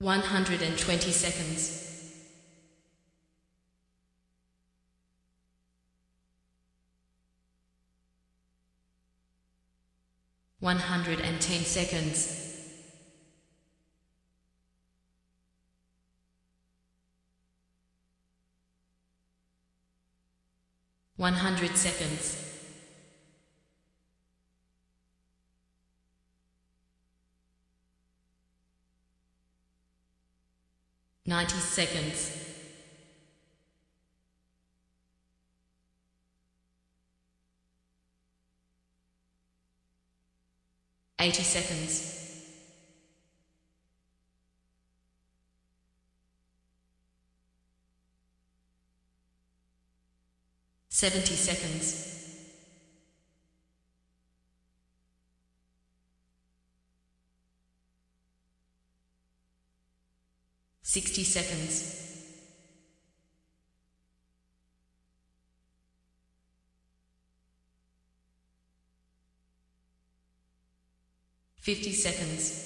120 seconds. 110 seconds. 100 seconds. 90 seconds. 80 seconds. 70 seconds. 60 seconds. 50 seconds.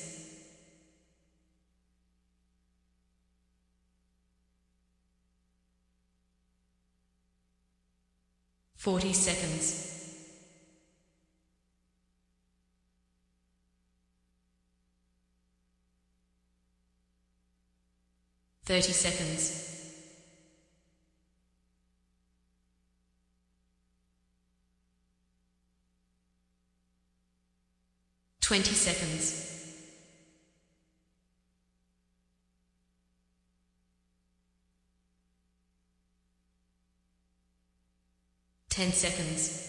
40 seconds. 30 seconds. 20 seconds. 10 seconds.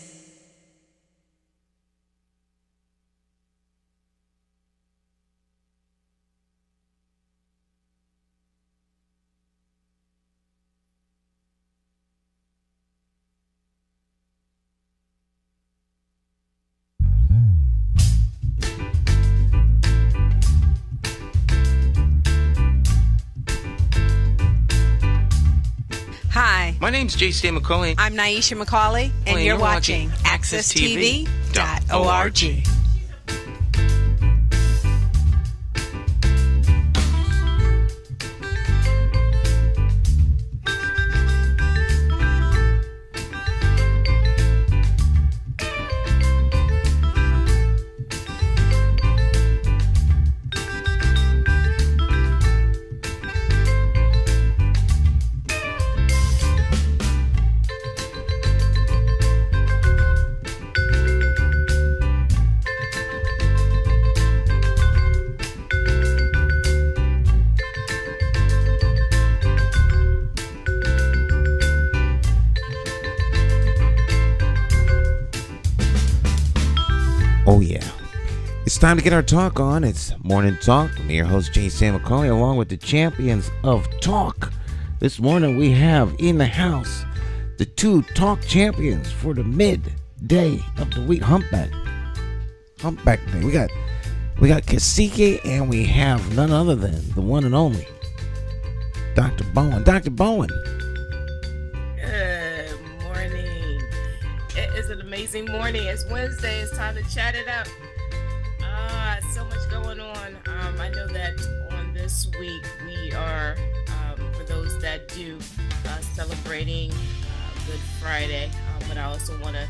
'Hi, my name's J.C. McCauley. I'm Naisha McCauley, and you're watching AccessTV.org. Oh yeah, it's time to get our talk on. It's Morning Talk. I'm your host, J. Sam McCauley, along with the champions of talk. This morning we have in the house the two talk champions for the midday of the week. Humpback day. We got Cacique, and we have none other than the one and only Dr. Bowen. Dr. Bowen. Good morning. It is an amazing morning. It's Wednesday. It's time to chat it up. So much going on. I know that on this week we are, for those that do, celebrating Good Friday. But I also want to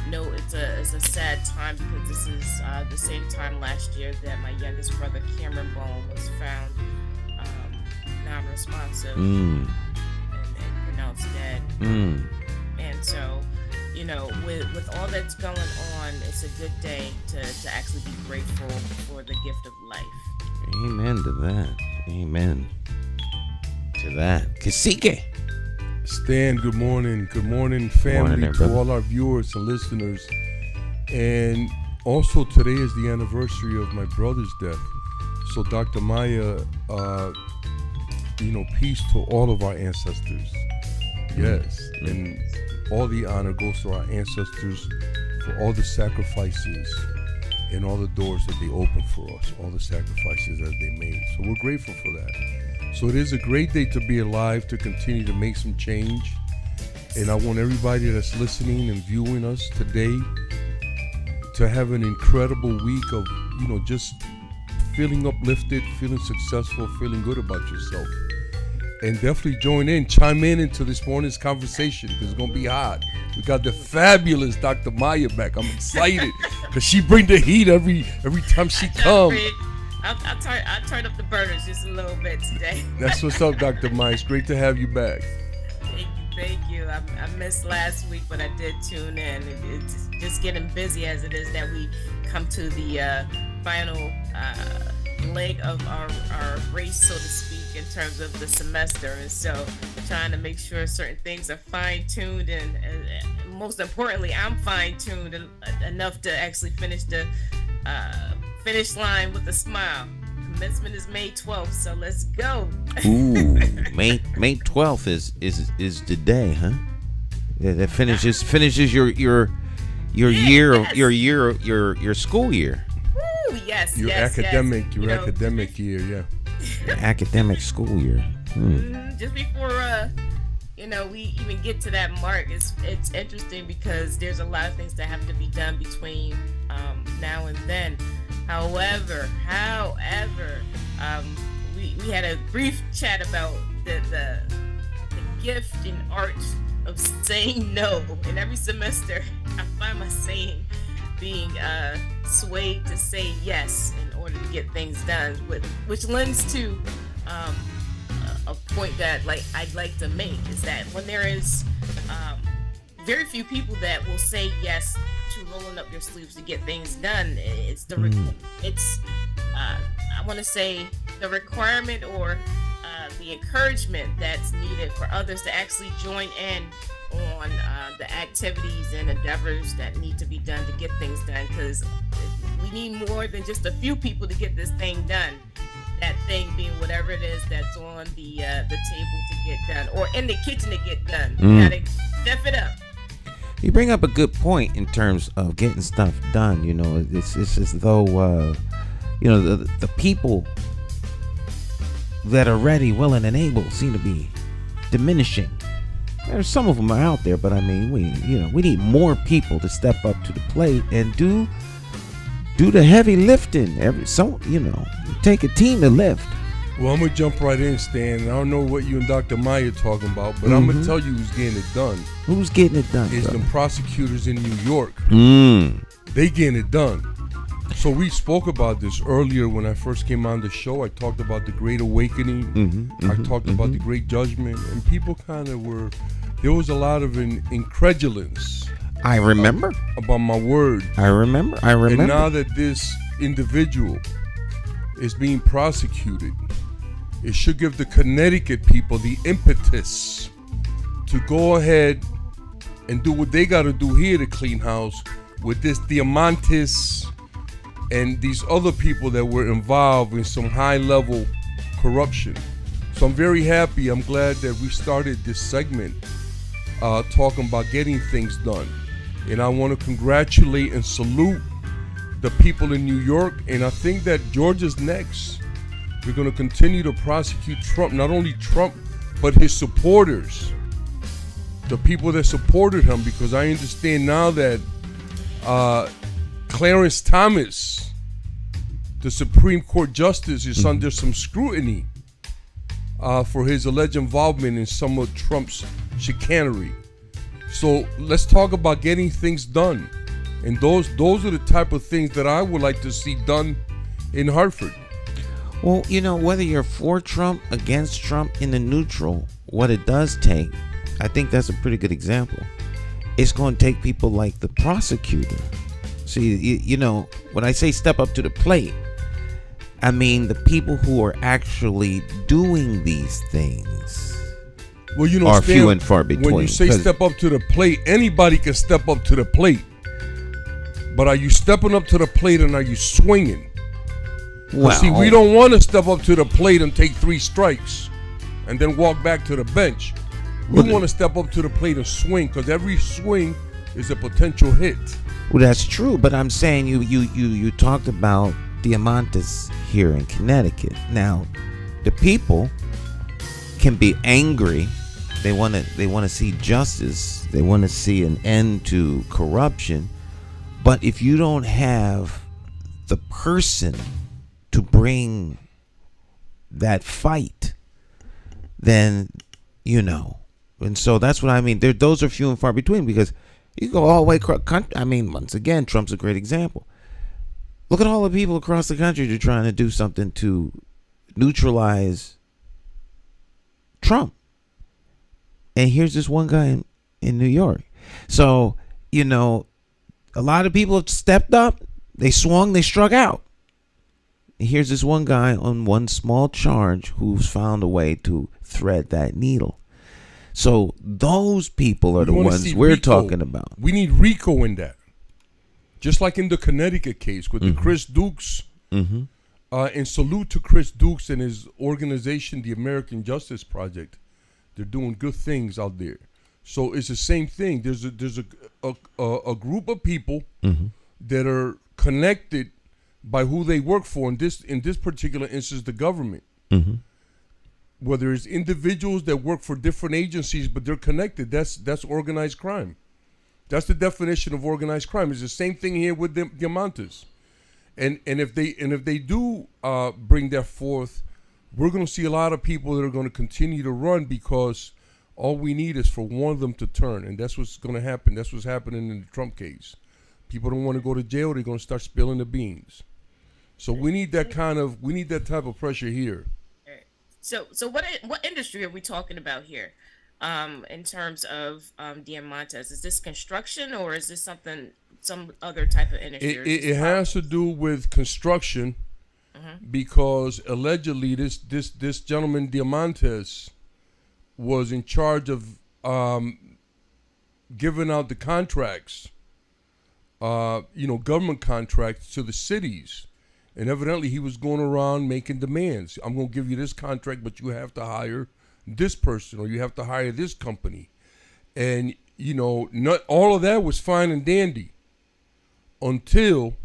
note it's a sad time because this is the same time last year that my youngest brother Cameron Bowen was found non-responsive and pronounced dead. And so, you know, with all that's going on, it's a good day to actually be grateful for the gift of life. Amen to that. Amen to that. Cacique. Stan, good morning. Good morning, family, Morning, to all our viewers and listeners. And also today is the anniversary of my brother's death. So Dr. Maya, peace to all of our ancestors. Yes. And all the honor goes to our ancestors for all the sacrifices and all the doors that they opened for us, all the sacrifices that they made. So we're grateful for that. So it is a great day to be alive, to continue to make some change. And I want everybody that's listening and viewing us today to have an incredible week of, just feeling uplifted, feeling successful, feeling good about yourself. And definitely chime in into this morning's conversation because it's going to be hot. We got the fabulous Dr. Maya back. I'm excited because she bring the heat every time she comes. I turned up the burners just a little bit today. That's what's up, Dr. Maya. It's great to have you back. Thank you. I missed last week, but I did tune in. It's just getting busy as it is that we come to the final leg of our race, so to speak, in terms of the semester. And so trying to make sure certain things are fine-tuned and most importantly, I'm fine-tuned enough to actually finish the finish line with a smile. Commencement is May 12th, so let's go. Ooh, May 12th is the day, huh? That finishes your year of your school year. Ooh, yes, your yes, academic yes. Academic year, yeah. Your academic school year. Just before we even get to that mark, it's interesting because there's a lot of things that have to be done between now and then. However, we had a brief chat about the gift and art of saying no. And every semester, I find myself being swayed to say yes in order to get things done, which lends to a point that I'd like to make is that when there is very few people that will say yes to rolling up your sleeves to get things done, it's I want to say the requirement or the encouragement that's needed for others to actually join in on the activities and endeavors that need to be done to get things done, because we need more than just a few people to get this thing done. That thing being whatever it is that's on the table to get done or in the kitchen to get done. You gotta step it up. You bring up a good point in terms of getting stuff done. You know, it's as though the people that are ready, willing, and able seem to be diminishing. There's some of them are out there, but I mean, we need more people to step up to the plate and do the heavy lifting. Take a team to lift. Well, I'm gonna jump right in, Stan. I don't know what you and Dr. Maya are talking about, but I'm gonna tell you who's getting it done. Who's getting it done? It's the prosecutors in New York. They getting it done. So we spoke about this earlier when I first came on the show. I talked about the Great Awakening. I talked about the Great Judgment, and people kind of there was a lot of incredulence. I remember about my word. I remember. And now that this individual is being prosecuted, it should give the Connecticut people the impetus to go ahead and do what they got to do here to clean house with this Diamantis and these other people that were involved in some high-level corruption. So I'm very happy. I'm glad that we started this segment talking about getting things done. And I want to congratulate and salute the people in New York. And I think that Georgia's next. We're going to continue to prosecute Trump, not only Trump, but his supporters, the people that supported him, because I understand now that Clarence Thomas, the Supreme Court Justice, is under some scrutiny for his alleged involvement in some of Trump's chicanery. So let's talk about getting things done. And those are the type of things that I would like to see done in Hartford. Well, whether you're for Trump, against Trump, in the neutral, what it does take, I think that's a pretty good example. It's going to take people like the prosecutor. See, when I say step up to the plate, I mean the people who are actually doing these things. Well, are Stan, few and far between. When you say step up to the plate, anybody can step up to the plate. But are you stepping up to the plate and are you swinging? Well, see, we don't want to step up to the plate and take 3 strikes and then walk back to the bench. We want to step up to the plate and swing, because every swing is a potential hit. Well, that's true, but I'm saying you talked about Diamantis here in Connecticut. Now, the people can be angry. They want to see justice. They want to see an end to corruption. But if you don't have the person to bring that fight, then and so that's what I mean. Those are few and far between, because you go all the way across country. I mean, once again, Trump's a great example. Look at all the people across the country that are trying to do something to neutralize Trump. And here's this one guy in New York. So, a lot of people have stepped up. They swung, they struck out. And here's this one guy on one small charge who's found a way to thread that needle. So those people are the ones we're talking about. We need RICO in that. Just like in the Connecticut case with the Chris Dukes. And salute to Chris Dukes and his organization, the American Justice Project. They're doing good things out there. So it's the same thing. There's a group of people that are connected by who they work for. In this particular instance, the government. Whether it's individuals that work for different agencies, but they're connected. That's organized crime. That's the definition of organized crime. It's the same thing here with the Diamantes. And if they do bring that forth, we're going to see a lot of people that are going to continue to run, because all we need is for one of them to turn, and that's what's going to happen. That's what's happening in the Trump case. People don't want to go to jail; they're going to start spilling the beans. So we need that type of pressure here. So what industry are we talking about here? In terms of Diamantes, is this construction, or is this some other type of industry? It has to do with construction, because allegedly this gentleman Diamantes was in charge of giving out the contracts, government contracts to the cities. And evidently he was going around making demands. I'm going to give you this contract, but you have to hire this person, or you have to hire this company. And, not all of that was fine and dandy until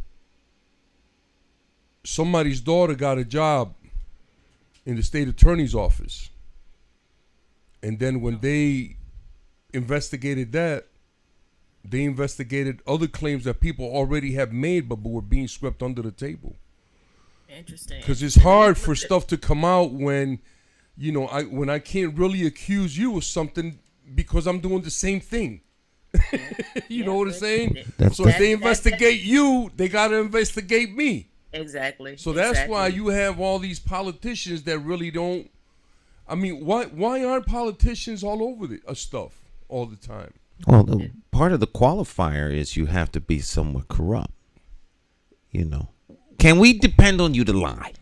somebody's daughter got a job in the state attorney's office. And then when they investigated that, they investigated other claims that people already have made but were being swept under the table. Interesting. Because it's hard for stuff to come out when, when I can't really accuse you of something because I'm doing the same thing. You know what I'm saying? So if they investigate you, they got to investigate me. Exactly. So that's why you have all these politicians that really don't. I mean, why aren't politicians all over the stuff all the time? Well, part of the qualifier is you have to be somewhat corrupt. Can we depend on you to lie?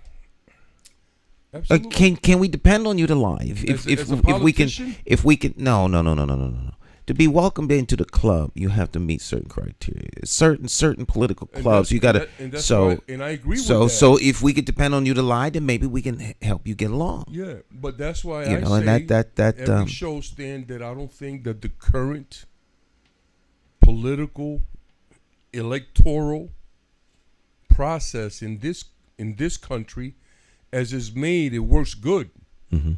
Absolutely. Can we depend on you to lie? If we can no. To be welcomed into the club, you have to meet certain criteria. Certain political clubs, you gotta. And I agree with that. So if we could depend on you to lie, then maybe we can help you get along. Yeah, but that's why I and say every show stand that I don't think that the current political electoral process in this country, as is made, it works good. Mm-hmm.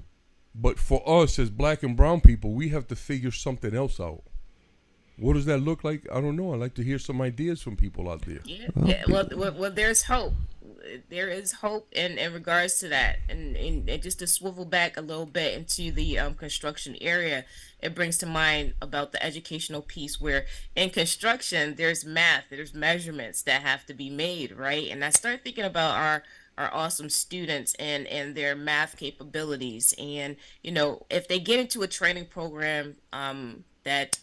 But for us as black and brown people, we have to figure something else out. What does that look like? I don't know. I'd like to hear some ideas from people out there. Yeah. Well, there's hope. There is hope in regards to that. And just to swivel back a little bit into the construction area, it brings to mind about the educational piece, where in construction, there's math, there's measurements that have to be made, right? And I start thinking about our awesome students and their math capabilities. And, if they get into a training program that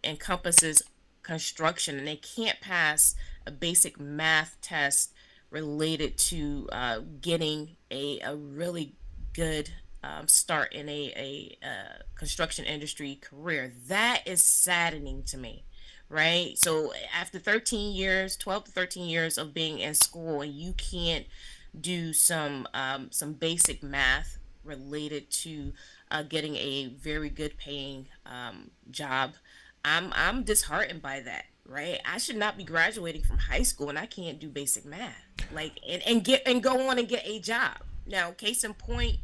encompasses construction and they can't pass a basic math test related to getting a really good start in a construction industry career, that is saddening to me. Right. So after 12 to 13 years of being in school, and you can't do some basic math related to getting a very good paying job, I'm disheartened by that. Right. I should not be graduating from high school and I can't do basic math, and go on and get a job. Now, case in point,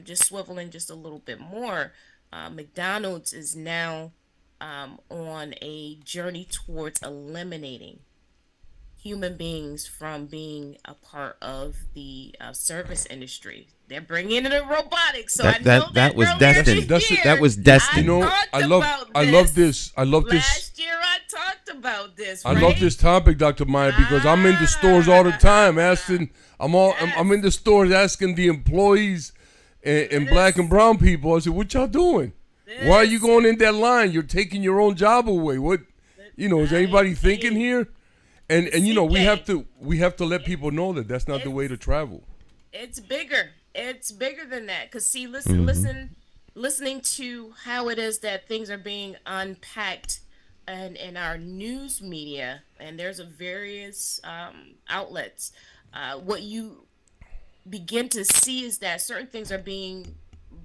just swiveling just a little bit more, McDonald's is now on a journey towards eliminating human beings from being a part of the service industry. They're bringing in the robotics, so I know that was earlier destined. this year, That was destined. I love this. Last year I talked about this. I love this topic, Dr. Maya, because I'm in the stores all the time asking. I'm in the stores asking the employees and black and brown people. I said, "What y'all doing? Why are you going in that line? You're taking your own job away. What? Is anybody thinking here?" And we have to let people know that that's not the way to travel. It's bigger. It's bigger than that. Cause see, listening to how it is that things are being unpacked, and in our news media, and there's a various outlets. What you begin to see is that certain things are being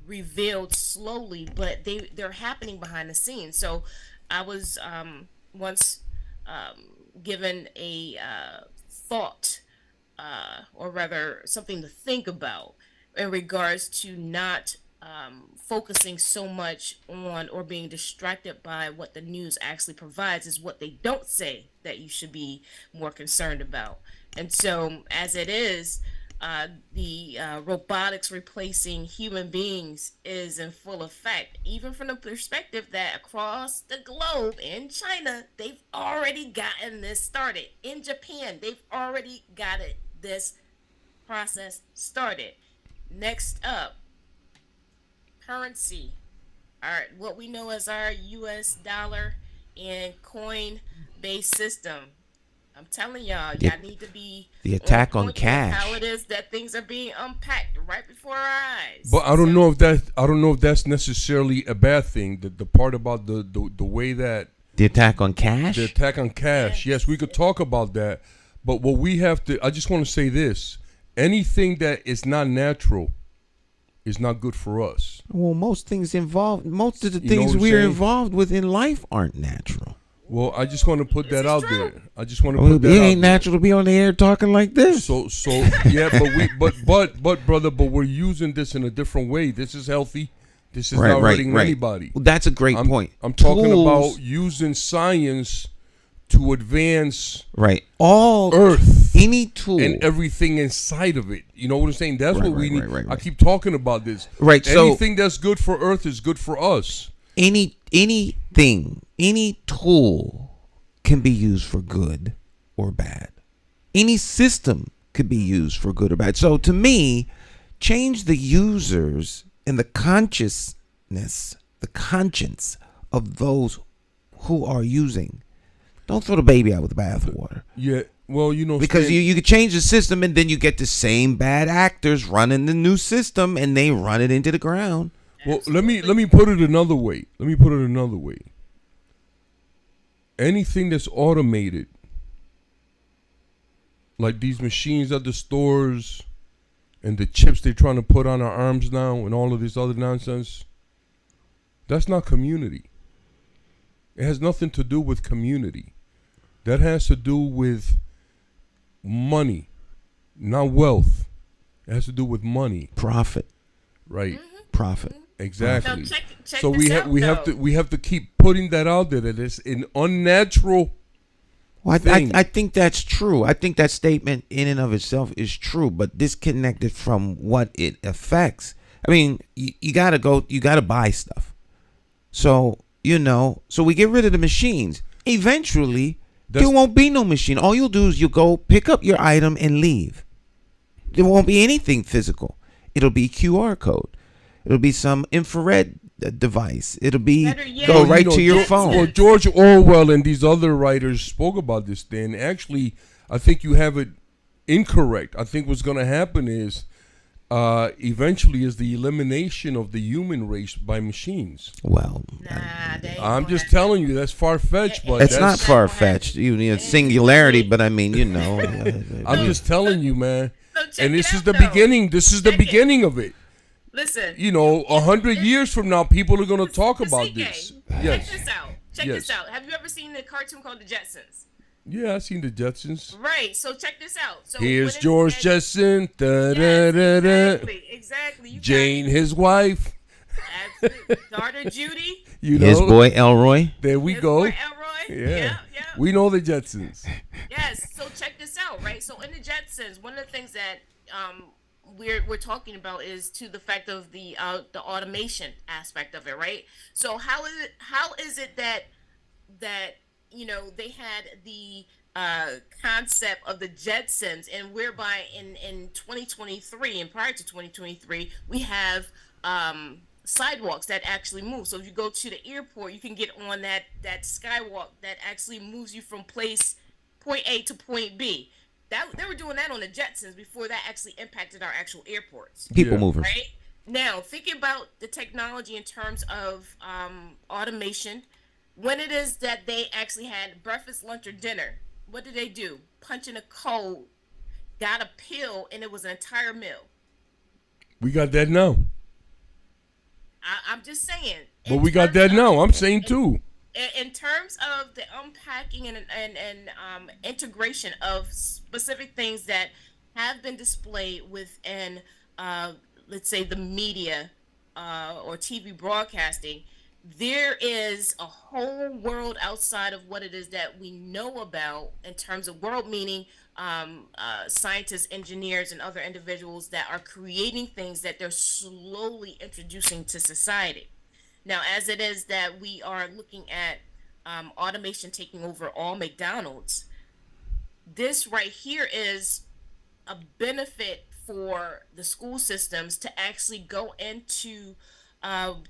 revealed slowly, but they're happening behind the scenes. So, I was once given a thought, or rather something to think about in regards to not focusing so much on or being distracted by what the news actually provides is what they don't say that you should be more concerned about. And so as it is, the robotics replacing human beings is in full effect, even from the perspective that across the globe, in China, they've already gotten this started. In Japan, they've already got this process started. Next up, currency. What we know as our U.S. dollar and coin-based system. I'm telling y'all need to be the attack on cash. How it is that things are being unpacked right before our eyes. But I don't know if that's necessarily a bad thing. The part about the way that the attack on cash. The attack on cash. Yes, we could talk about that. But what we have to, I just want to say this: anything that is not natural is not good for us. Well, most of the things we're involved with in life aren't natural. Well, I just want to put that out there. I just want to put that out there. It ain't natural to be on the air talking like this. So yeah, but brother, we're using this in a different way. This is healthy. This is not hurting anybody. Well, that's a great point. I'm talking about using science to advance all Earth, any tool and everything inside of it. You know what I'm saying? That's what we need. Right. I keep talking about this. Right. Anything that's good for Earth is good for us. Anything, any tool can be used for good or bad. Any system could be used for good or bad. So to me, change the users and the consciousness, the conscience of those who are using. Don't throw the baby out with the bathwater. Yeah, well, because you could change the system and then you get the same bad actors running the new system and they run it into the ground. Well, let me put it another way. Anything that's automated, like these machines at the stores and the chips they're trying to put on our arms now and all of this other nonsense, that's not community. It has nothing to do with community. That has to do with money, not wealth. It has to do with money. Profit. Right. Mm-hmm. Profit. Exactly. Check so we have to keep putting that out there, that it's an unnatural thing. I think that's true. I think that statement in and of itself is true, but disconnected from what it affects. I mean, you gotta buy stuff. So we get rid of the machines. Eventually, there won't be no machine. All you'll do is you go pick up your item and leave. There won't be anything physical. It'll be QR code. It'll be some infrared device. It'll be go right to your phone. Well, George Orwell and these other writers spoke about this then. Actually, I think you have it incorrect. I think what's going to happen is eventually is the elimination of the human race by machines. Well, I'm just telling you, that's far-fetched. But it's not far-fetched. You need singularity, but I mean, I'm just telling you, man. And this is the beginning. This is the beginning of it. Listen. 100 years from now, people are going to talk about this. Yes. Check this out. Have you ever seen the cartoon called The Jetsons? Yeah, I've seen the Jetsons. Right. So check this out. So here's George Jetson. Exactly. Jane, his wife. Daughter Judy. His boy Elroy. There we go. Boy Elroy. Yeah. We know the Jetsons. Yes. So check about, right? So in the Jetsons, one of the things that we're talking about is to the fact of the automation aspect of it, right? So how is it that they had the concept of the Jetsons, and whereby in 2023 and prior to 2023 we have sidewalks that actually move. So if you go to the airport, you can get on that skywalk that actually moves you from point A to point B. That they were doing that on the Jetsons before that actually impacted our actual airports. People movers. Right? Now, thinking about the technology in terms of automation, when it is that they actually had breakfast, lunch, or dinner, what did they do? Punch in a code, got a pill, and it was an entire meal. We got that now. I'm just saying. But we got that now. I'm saying too. In terms of the unpacking and integration of specific things that have been displayed within, let's say, the media or TV broadcasting, there is a whole world outside of what it is that we know about in terms of world, meaning scientists, engineers, and other individuals that are creating things that they're slowly introducing to society. Now, as it is that we are looking at automation taking over all McDonald's, this right here is a benefit for the school systems to actually go into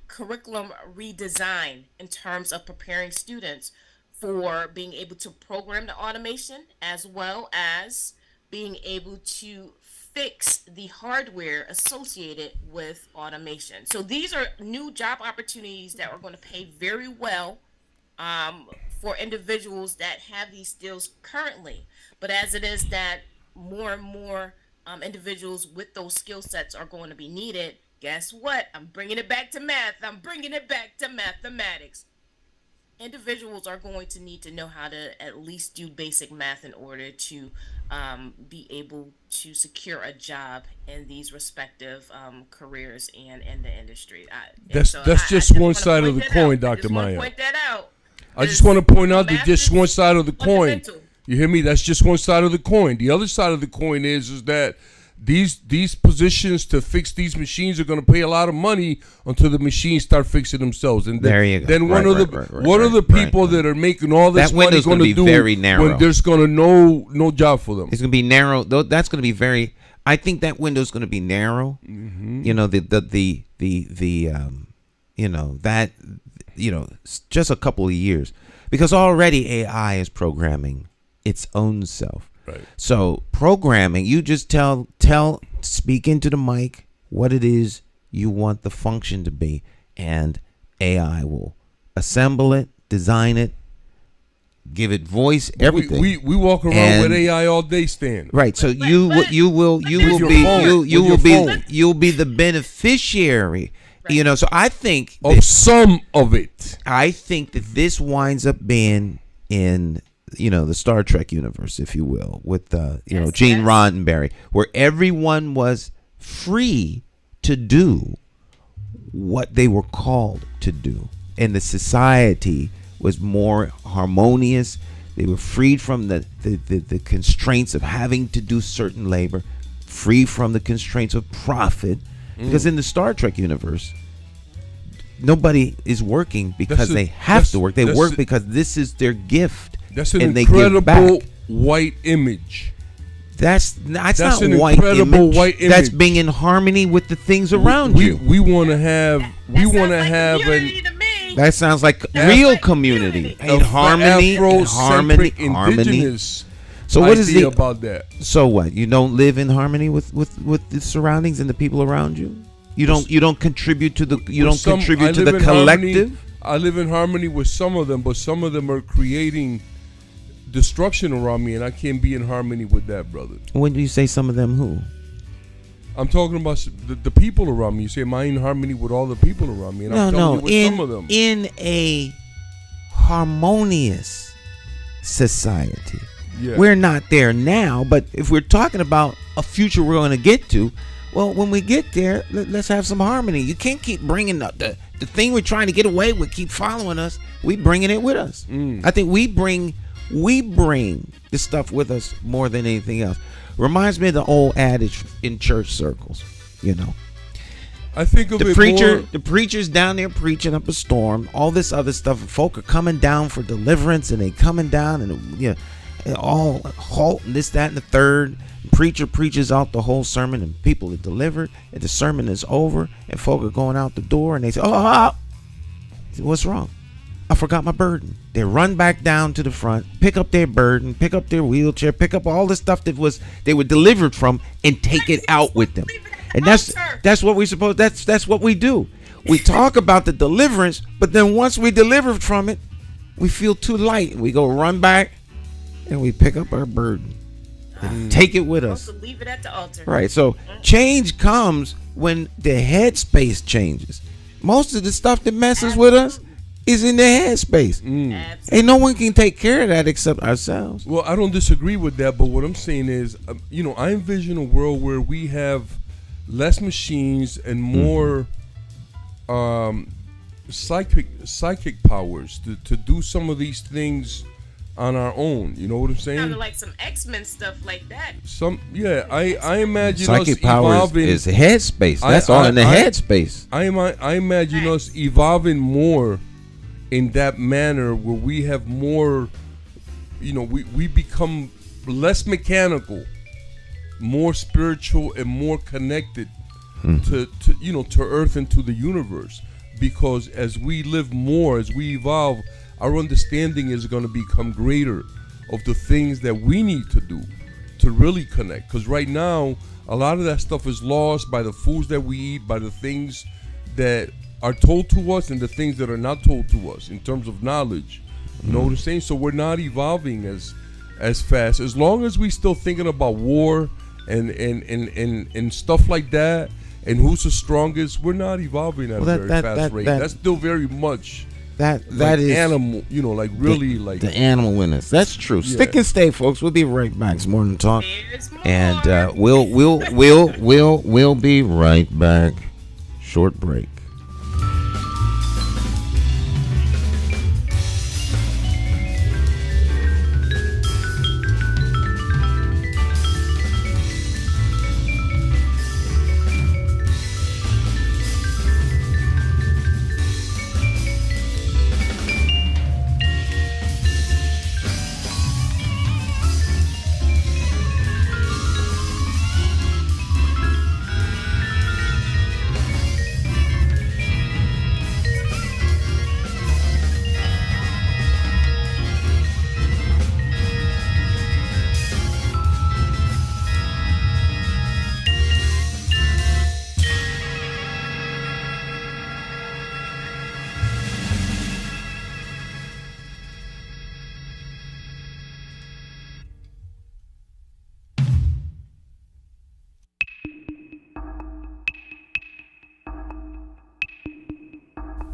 curriculum redesign in terms of preparing students for being able to program the automation, as well as being able to fix the hardware associated with automation. So these are new job opportunities that are going to pay very well for individuals that have these skills currently. But as it is that more and more individuals with those skill sets are going to be needed, guess what? I'm bringing it back to math. I'm bringing it back to mathematics. Individuals are going to need to know how to at least do basic math in order to be able to secure a job in these respective careers and in the industry. That's just one side of the coin, Dr. Maya. Point that out. I just want to point out that just one side of the coin. You hear me? That's just one side of the coin. The other side of the coin is that these positions to fix these machines are going to pay a lot of money until the machines start fixing themselves. And then, there you go. Then what are the people that are making all this money going to do very narrow. When there's going to no job for them? It's going to be narrow. That's going to be very. I think that window is going to be narrow. Mm-hmm. Just a couple of years, because already AI is programming its own self. Right. So programming, you just speak into the mic what it is you want the function to be, and AI will assemble it, design it, give it voice, everything. We walk around with AI all day, Stan. Right. So you'll be the beneficiary. Right. So I think of some of it. I think that this winds up being in the Star Trek universe, if you will, with Gene Roddenberry, where everyone was free to do what they were called to do, and the society was more harmonious. They were freed from the constraints of having to do certain labor, free from the constraints of profit. Because in the Star Trek universe, nobody is working because they have to work. They work because this is their gift. That's an incredible white image. That's not an white incredible image. White image. That's being in harmony with the things around you. We want to have. That sounds like real community. In harmony. So what is about that? So what? You don't live in harmony with the surroundings and the people around you? You don't contribute to the collective? I live in harmony with some of them, but some of them are creating destruction around me, and I can't be in harmony with that, brother. When do you say some of them, who? I'm talking about the people around me. You say, am I in harmony with all the people around me? And I'm telling you with some of them. In a harmonious society. Yeah. We're not there now, but if we're talking about a future we're going to get to, well, when we get there, let's have some harmony. You can't keep bringing the thing we're trying to get away with, keep following us. We bringing it with us. I think we bring We bring this stuff with us more than anything else. Reminds me of the old adage in church circles, you know. I think of the preacher's down there preaching up a storm, all this other stuff. Folk are coming down for deliverance, and they coming down, and all halt and this, that, and the third. Preacher preaches out the whole sermon, and people are delivered, and the sermon is over, and folk are going out the door, and they say, "Oh, what's wrong? I forgot my burden." They run back down to the front, pick up their burden, pick up their wheelchair, pick up all the stuff they were delivered from, and take it out with them. And that's what we supposed. That's what we do. We talk about the deliverance, but then once we delivered from it, we feel too light, and we go run back, and we pick up our burden and take it with us. Leave it at the altar. Right. So change comes when the headspace changes. Most of the stuff that messes with us is in the headspace. And no one can take care of that except ourselves. Well, I don't disagree with that, but what I'm saying is, I envision a world where we have less machines and more psychic powers to do some of these things on our own. You know what I'm saying? Kind of like some X-Men stuff like that. I imagine psychic us powers evolving. Is headspace. That's all in the headspace. I imagine us evolving more in that manner where we have more. We become less mechanical, more spiritual, and more connected to Earth and to the universe. Because as we live more, as we evolve, our understanding is going to become greater of the things that we need to do to really connect. Because right now, a lot of that stuff is lost by the foods that we eat, by the things that are told to us, and the things that are not told to us in terms of knowledge. You know what I'm saying? So we're not evolving as fast. As long as we still thinking about war and stuff like that, and who's the strongest, we're not evolving at a very fast rate. That's still very much that is animal, really the animal in us. That's true. Yeah. Stick and stay, folks. We'll be right back. It's Morning Talk, and we'll be right back. Short break.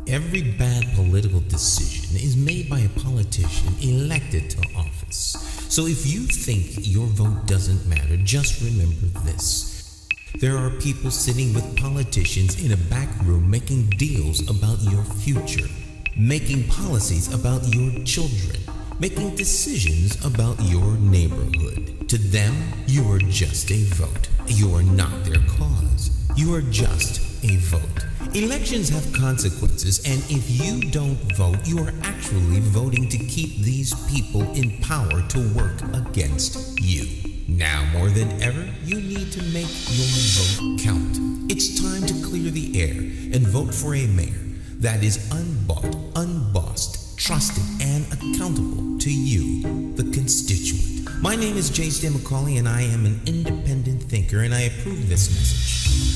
Every bad political decision is made by a politician elected to office. So if you think your vote doesn't matter, just remember this. There are people sitting with politicians in a back room making deals about your future, making policies about your children, making decisions about your neighborhood. To them, you are just a vote. You are not their cause. You are just a vote. Elections have consequences, and if you don't vote, you are actually voting to keep these people in power to work against you. Now more than ever, you need to make your vote count. It's time to clear the air and vote for a mayor that is unbought, unbossed, trusted, and accountable to you, the constituent. My name is J. McCauley, and I am an independent thinker, and I approve this message.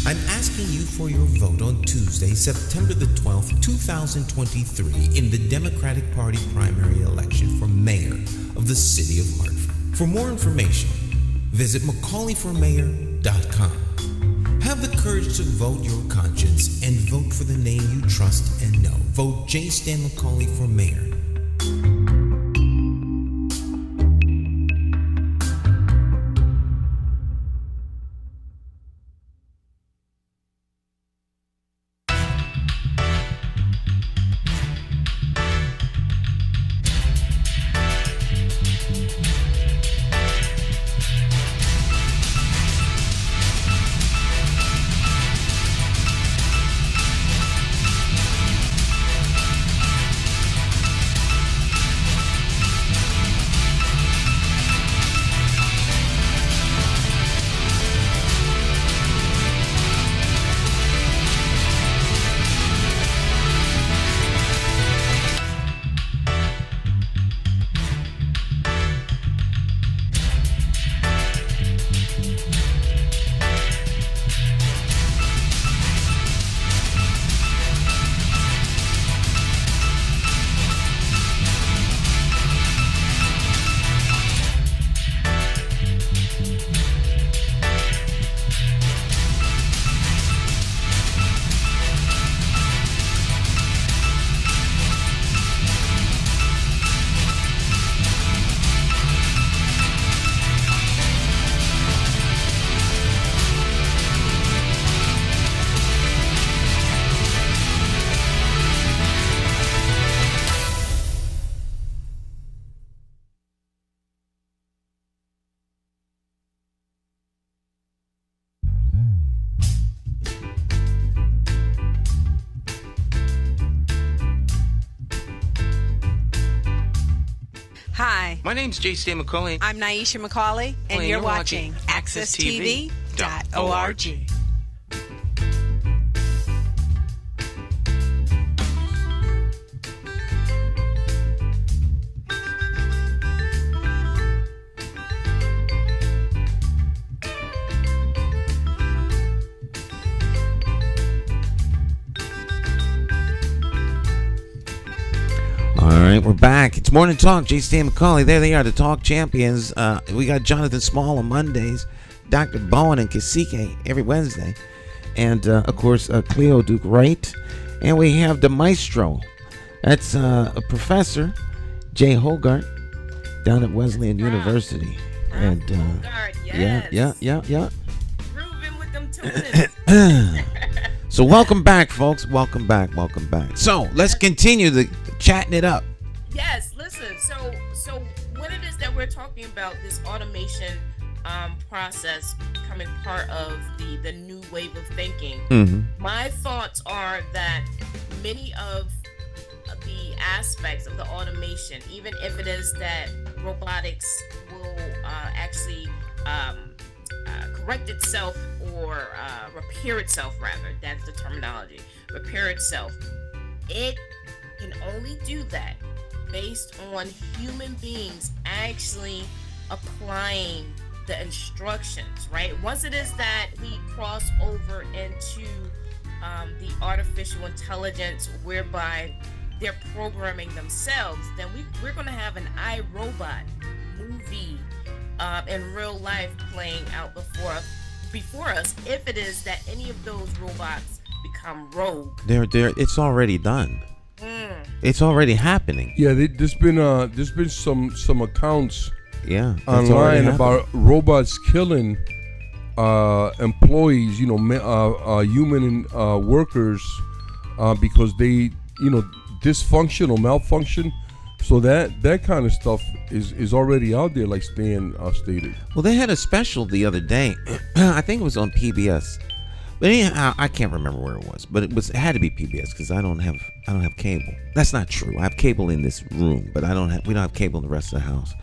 I'm asking you for your vote on Tuesday, September the 12th, 2023, in the Democratic Party primary election for mayor of the city of Hartford. For more information, visit McCauleyformayor.com. Have the courage to vote your conscience and vote for the name you trust and know. Vote J. Stan McCauley for mayor. Hi, My name's J.C. McCauley. I'm Naisha McCauley, and you're watching AccessTV.org. All right, we're back. It's Morning Talk. J.C. McCauley. There they are, the Talk Champions. We got Jonathan Small on Mondays, Dr. Bowen and Kasike every Wednesday, and of course Cleo Duke Wright, and we have the Maestro. That's a professor, Jay Hogart, down at Wesleyan University. And Hogart, yes. yeah. Grooving with them tunes. So welcome back, folks. Welcome back. So let's continue the chatting it up. Yes, listen. So when it is that we're talking about this automation process becoming part of the new wave of thinking, my thoughts are that many of the aspects of the automation, even if it is that robotics will actually correct itself or repair itself, rather, that's the terminology, repair itself, it can only do that based on human beings actually applying the instructions, right? Once it is that we cross over into the artificial intelligence whereby they're programming themselves, then we're going to have an iRobot movie in real life playing out before us, if it is that any of those robots become rogue. It's already done. It's already happening. Yeah, there's been some accounts online about robots killing employees, human workers, because they, dysfunction or malfunction. So that kind of stuff is already out there, like Stan stated. Well, they had a special the other day. I think it was on PBS. But anyhow, I can't remember where it was. But it had to be PBS because I don't have cable. That's not true. I have cable in this room, but we don't have cable in the rest of the house.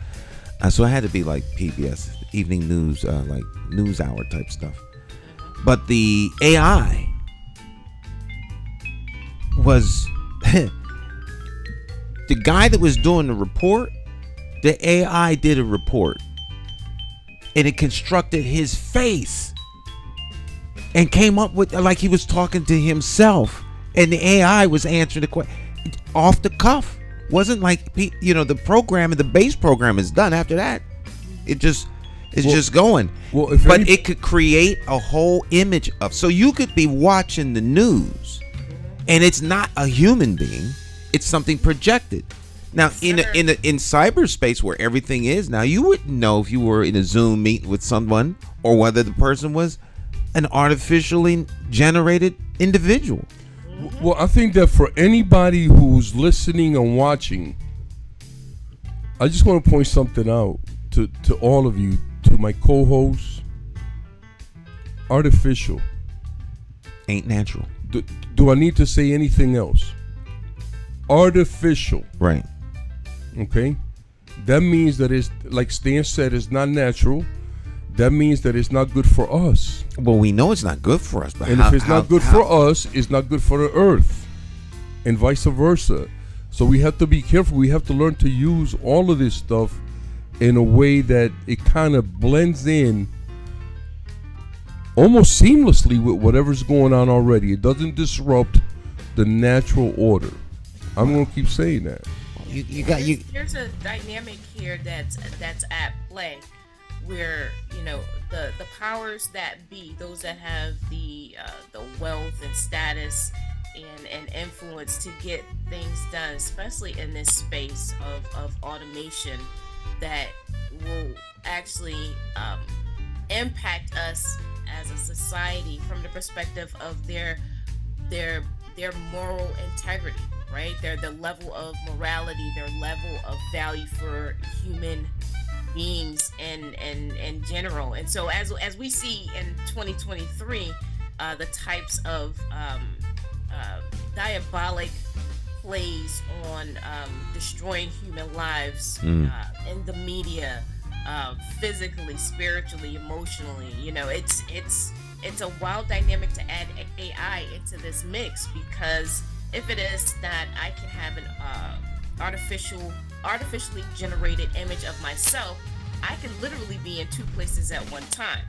So it had to be like PBS evening news, like news hour type stuff. But the AI was the guy that was doing the report. The AI did a report, and it constructed his face and came up with, like, he was talking to himself, and the AI was answering the question off the cuff. Wasn't like, the program, the base program is done. After that, it's just going. Well, it could create a whole image of, so you could be watching the news, and it's not a human being. It's something projected. Now, in cyberspace where everything is now, you wouldn't know if you were in a Zoom meeting with someone or whether the person was an artificially generated individual. Well, I think that for anybody who's listening and watching, I just want to point something out to all of you, to my co-hosts. Artificial ain't natural. Do I need to say anything else? Artificial. Right. Okay. That means that it's, like Stan said, it's not natural. That means that it's not good for us. Well, we know it's not good for us. But and if it's not good for us, it's not good for the earth. And vice versa. So we have to be careful. We have to learn to use all of this stuff in a way that it kind of blends in almost seamlessly with whatever's going on already. It doesn't disrupt the natural order. I'm going to keep saying that. There's a dynamic here that's at play, where the powers that be, those that have the wealth and status and influence to get things done, especially in this space of automation, that will actually impact us as a society from the perspective of their moral integrity, right? Their level of morality, their level of value for human beings in general. And so as we see in 2023, the types of diabolic plays on destroying human lives in the media, physically, spiritually, emotionally. You know, it's a wild dynamic to add AI into this mix, because if it is that I can have an artificially generated image of myself, I can literally be in two places at one time.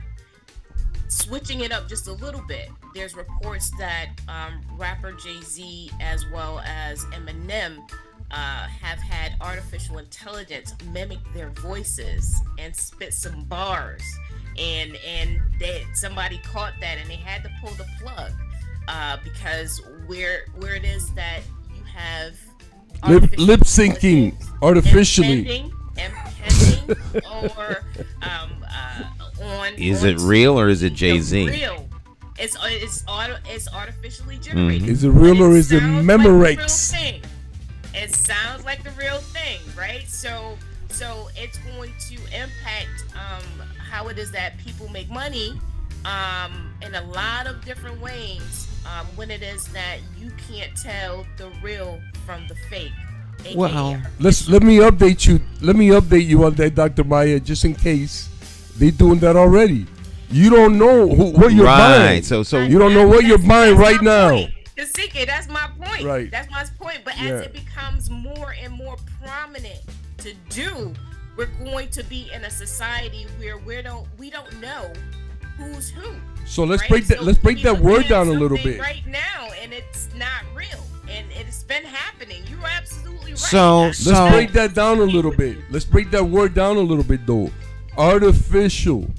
Switching it up just a little bit, there's reports that rapper Jay-Z as well as Eminem have had artificial intelligence mimic their voices and spit some bars, and somebody caught that and they had to pull the plug, because where it is that you have lip syncing artificially. Impending or on. Is it real or is it Jay-Z? Real. It's artificially generated. Is it real or is it Memorex? Like it sounds like the real thing, right? So it's going to impact how it is that people make money in a lot of different ways, when it is that you can't tell the real from the fake. Well, let me update you. Let me update you on that, Dr. Maya, just in case they doing that already. You don't know what you're buying. So you don't know what you're buying right now. Kasike, that's my point. Right. That's my point. But as it becomes more and more prominent to do, we're going to be in a society where we don't know who's who. So let's break that word down a little bit. Right now, and it's not real, and it's been happening. You're absolutely right. So let's break that down a little bit. Let's break that word down a little bit, though. Artificial.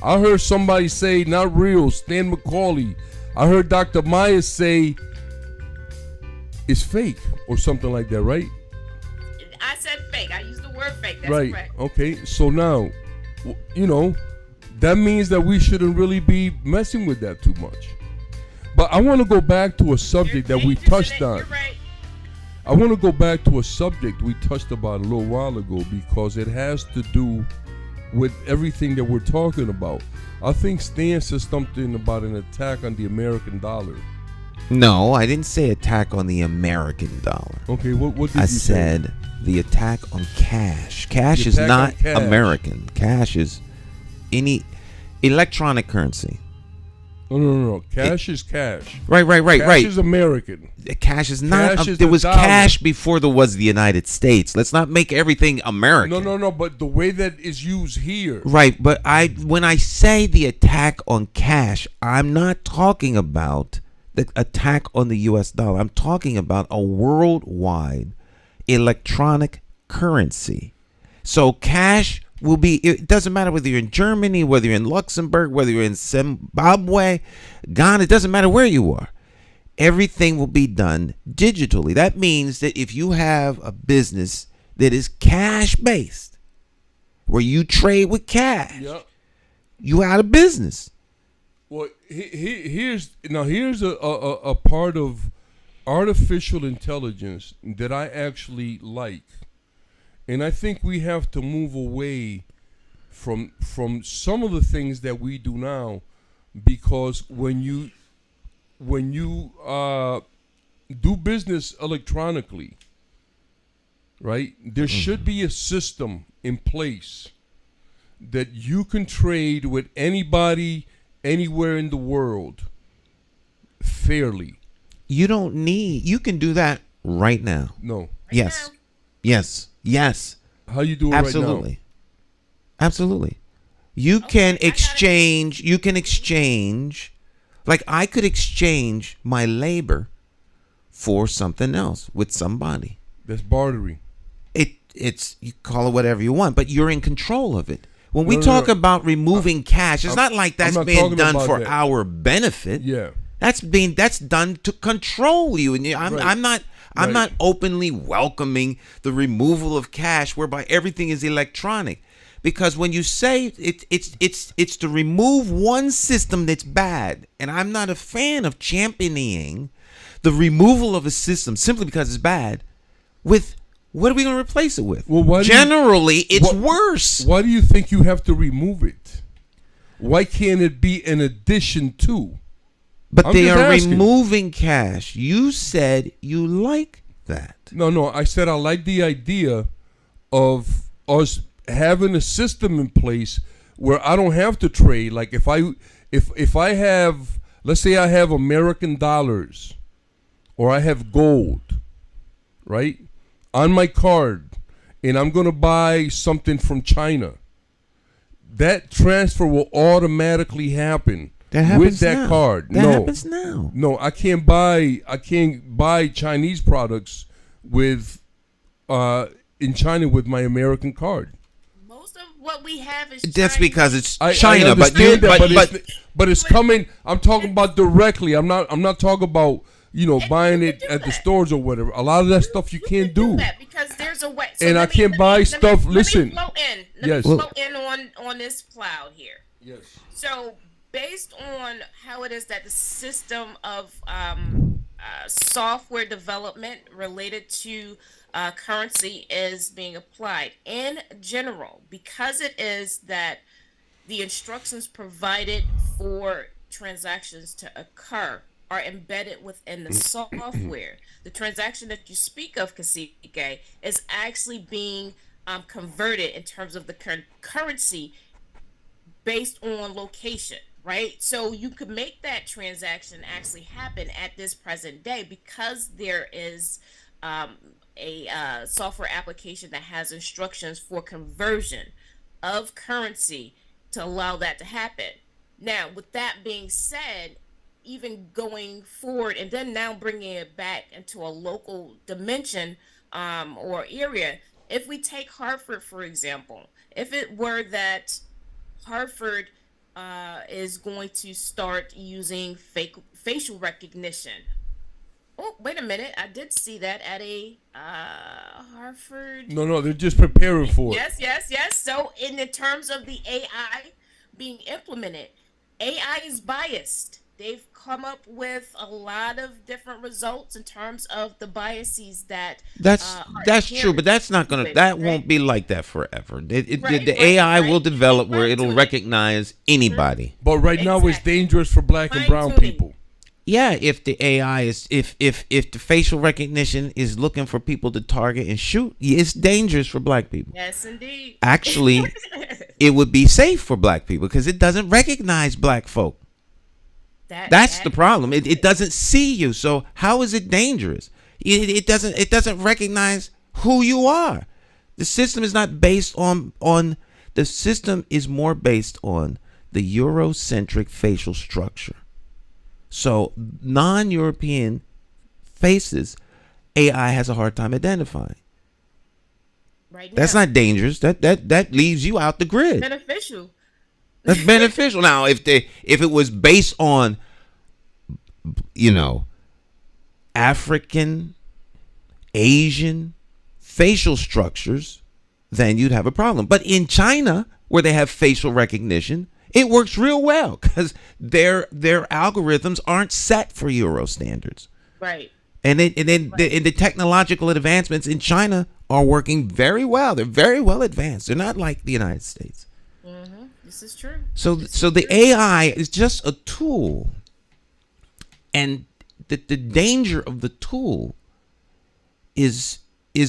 I heard somebody say not real. Stan McCauley. I heard Dr. Maya say it's fake or something like that, right? I said fake. I used the word fake. That's right. correct. Okay. So now, that means that we shouldn't really be messing with that too much. But I want to go back to a subject that we touched on. You're right. I want to go back to a subject we touched about a little while ago, because it has to do with everything that we're talking about. I think Stan said something about an attack on the American dollar. No, I didn't say attack on the American dollar. Okay, what did you say? I said the attack on cash. Cash is not American. Cash is any electronic currency. No. Cash is cash. Right. Cash is American. Cash is not. Cash is there the was dollar. cash before there was the United States. Let's not make everything American. No. But the way that is used here. Right, but when I say the attack on cash, I'm not talking about the attack on the U.S. dollar. I'm talking about a worldwide electronic currency. So cash will be, it doesn't matter whether you're in Germany, whether you're in Luxembourg, whether you're in Zimbabwe, Ghana, it doesn't matter where you are. Everything will be done digitally. That means that if you have a business that is cash based, where you trade with cash, you out of business. Well, here's a part of artificial intelligence that I actually like. And I think we have to move away from some of the things that we do now, because when you do business electronically, right, there should be a system in place that you can trade with anybody anywhere in the world fairly. You can do that right now. No. Yes. How you do it Absolutely. right now? Absolutely. You can exchange. Like I could exchange my labor for something else with somebody. That's bartering. It's you call it whatever you want, but you're in control of it. When we talk about removing cash, it's not like that's being done for our benefit. Yeah. That's done to control you. And I'm not openly welcoming the removal of cash, whereby everything is electronic. Because when you say it's to remove one system that's bad, and I'm not a fan of championing the removal of a system simply because it's bad, with what are we going to replace it with? Well, generally, it's worse. Why do you think you have to remove it? Why can't it be an addition to? But they are removing cash. You said you like that. No. I said I like the idea of us having a system in place where I don't have to trade. Like if I have, let's say I have American dollars or I have gold, right, on my card, and I'm going to buy something from China, that transfer will automatically happen with that now. card. That happens now. No, I can't buy Chinese products with in China with my American card. Most of what we have is That's Chinese. because it's I China, understand that, but but it's coming. I'm talking about directly. I'm not talking about buying you it can do at the that. stores or whatever. A lot of that stuff you can't can do. that because there's a way. And I let me- can't let me- buy let me- stuff- Let listen. me flow in. Yes. Let me flow in on this cloud here. Yes. So, based on how it is that the system of software development related to currency is being applied in general, because it is that the instructions provided for transactions to occur are embedded within the software. The transaction that you speak of, Kasike, is actually being converted in terms of the currency based on location, right? So you could make that transaction actually happen at this present day because there is a software application that has instructions for conversion of currency to allow that to happen. Now, with that being said, even going forward and then now bringing it back into a local dimension or area, if we take Hartford, for example, if it were that Hartford is going to start using facial recognition. Oh, wait a minute. I did see that at a Hartford. No, they're just preparing for it. Yes. So in the terms of the AI being implemented, AI is biased. They've come up with a lot of different results in terms of the biases that that's are true, but that's not gonna. inherent, That right? won't be like that forever. The Right, AI will right. develop where Fine it'll tuning. recognize anybody. But right now it's Exactly. dangerous for black and brown Fine-tuning. people. Yeah, if the AI is if the facial recognition is looking for people to target and shoot, it's dangerous for black people. Yes, indeed. Actually, it would be safe for black people because it doesn't recognize black folk. That's the problem. It doesn't see you. So how is it dangerous? It doesn't recognize who you are. The system is not based on the system is more based on the Eurocentric facial structure. So non-European faces, AI has a hard time identifying. Right now. That's not dangerous. That leaves you out the grid. beneficial. That's beneficial. Now, if it was based on, African, Asian facial structures, then you'd have a problem. But in China, where they have facial recognition, it works real well because their algorithms aren't set for Euro standards. Right. And the technological advancements in China are working very well. They're very well advanced. They're not like the United States. This is true. So the AI is just a tool, and the danger of the tool is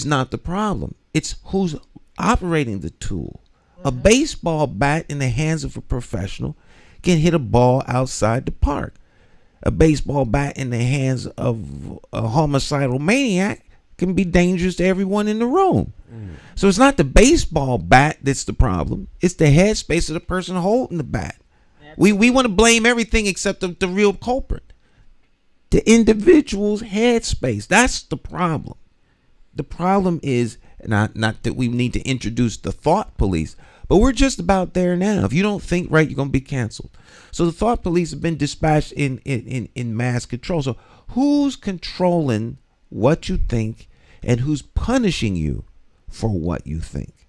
not the problem. It's who's operating the tool. A baseball bat in the hands of a professional can hit a ball outside the park. A baseball bat in the hands of a homicidal maniac can be dangerous to everyone in the room. So it's not the baseball bat that's the problem. It's the headspace of the person holding the bat. We want to blame everything except the real culprit. The individual's headspace. That's the problem. The problem is not that we need to introduce the thought police, but we're just about there now. If you don't think right, you're going to be canceled. So the thought police have been dispatched in mass control. So who's controlling what you think and who's punishing you for what you think?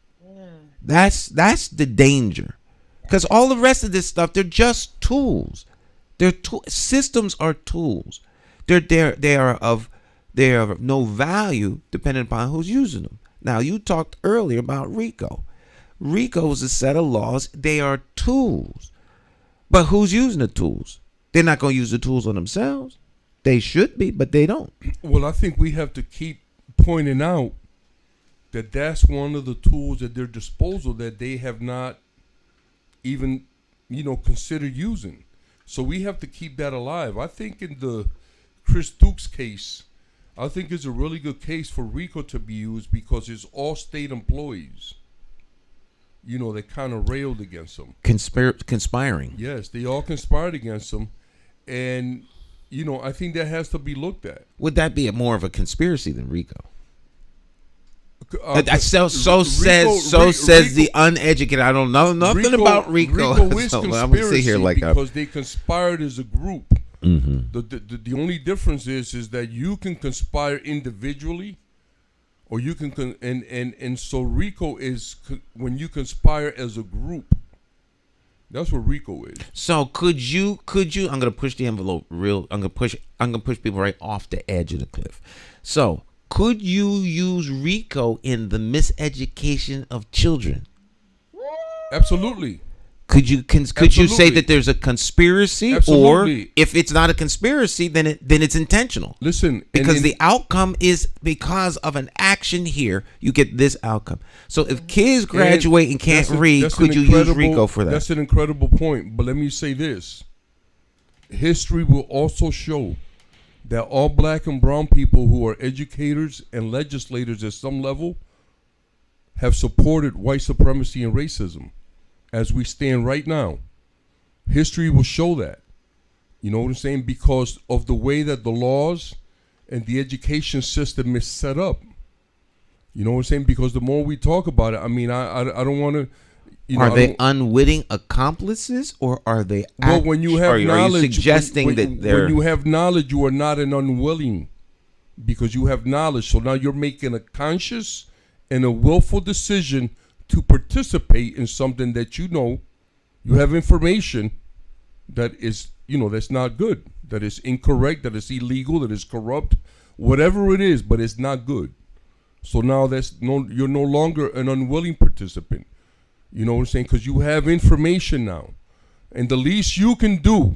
That's the danger. Because all the rest of this stuff, they're just tools. Systems are tools. They are of no value depending upon who's using them. Now, you talked earlier about RICO. RICO is a set of laws. They are tools. But who's using the tools? They're not going to use the tools on themselves. They should be, but they don't. Well, I think we have to keep pointing out that that's one of the tools at their disposal that they have not even, considered using. So we have to keep that alive. I think in the Chris Dukes case, I think it's a really good case for RICO to be used because it's all state employees. They kind of railed against them. Conspiring. Yes, they all conspired against them. And, I think that has to be looked at. Would that be more of a conspiracy than RICO? Rico, says the uneducated. I don't know nothing about RICO. RICO is so conspiracy I'm gonna sit here like because they conspired as a group. Mm-hmm. The only difference is that you can conspire individually, or you can and so RICO is when you conspire as a group. That's what RICO is. So could you? I'm gonna push the envelope real. I'm gonna push people right off the edge of the cliff. So. Could you use RICO in the miseducation of children? Absolutely. Could you say that there's a conspiracy, Absolutely. Or if it's not a conspiracy, then it's intentional? Listen, because the outcome is because of an action here, you get this outcome. So if kids graduate and can't read, could you use RICO for that? That's an incredible point. But let me say this: history will also show that all black and brown people who are educators and legislators at some level have supported white supremacy and racism as we stand right now. History will show that. You know what I'm saying? Because of the way that the laws and the education system is set up. You know what I'm saying? Because the more we talk about it, I don't want to... Are they unwitting accomplices, or are they? Well, when you have knowledge, are you suggesting that they're? When you have knowledge, you are not an unwilling, because you have knowledge. So now you're making a conscious and a willful decision to participate in something that you have information that is, that's not good, that is incorrect, that is illegal, that is corrupt, whatever it is, but it's not good. So now you're no longer an unwilling participant. You know what I'm saying? Because you have information now. And the least you can do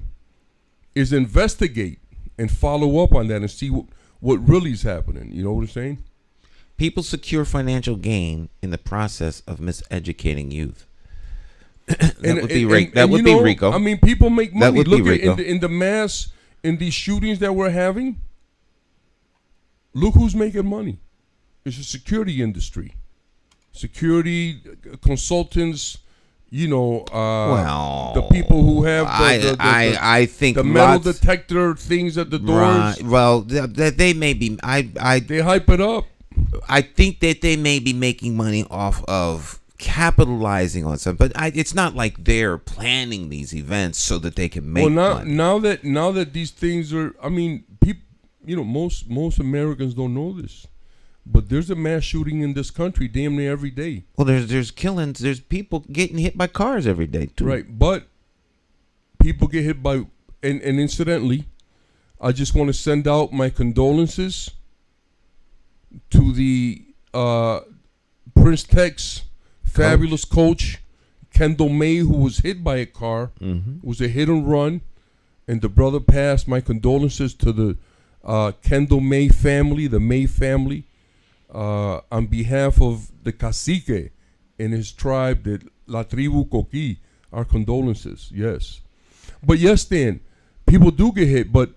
is investigate and follow up on that and see what really is happening. You know what I'm saying? People secure financial gain in the process of miseducating youth. That would be RICO. I mean, people make money. That would Look be RICO. In these shootings that we're having, look who's making money. It's the security industry. Security consultants, the people who have I think the metal detector things at the doors. Right, well, they may be. They hype it up. I think that they may be making money off of capitalizing on something, but it's not like they're planning these events so that they can make money. Now that these things are, people, most Americans don't know this. But there's a mass shooting in this country damn near every day. Well, there's killings. There's people getting hit by cars every day, too. Right, but people get hit by... And incidentally, I just want to send out my condolences to the Prince Tech's fabulous coach, Kendall May, who was hit by a car. Mm-hmm. It was a hit and run. And the brother passed. My condolences to the Kendall May family, the May family. On behalf of the cacique and his tribe, the La Tribu Coqui, our condolences, yes. But yes, Dan, people do get hit, but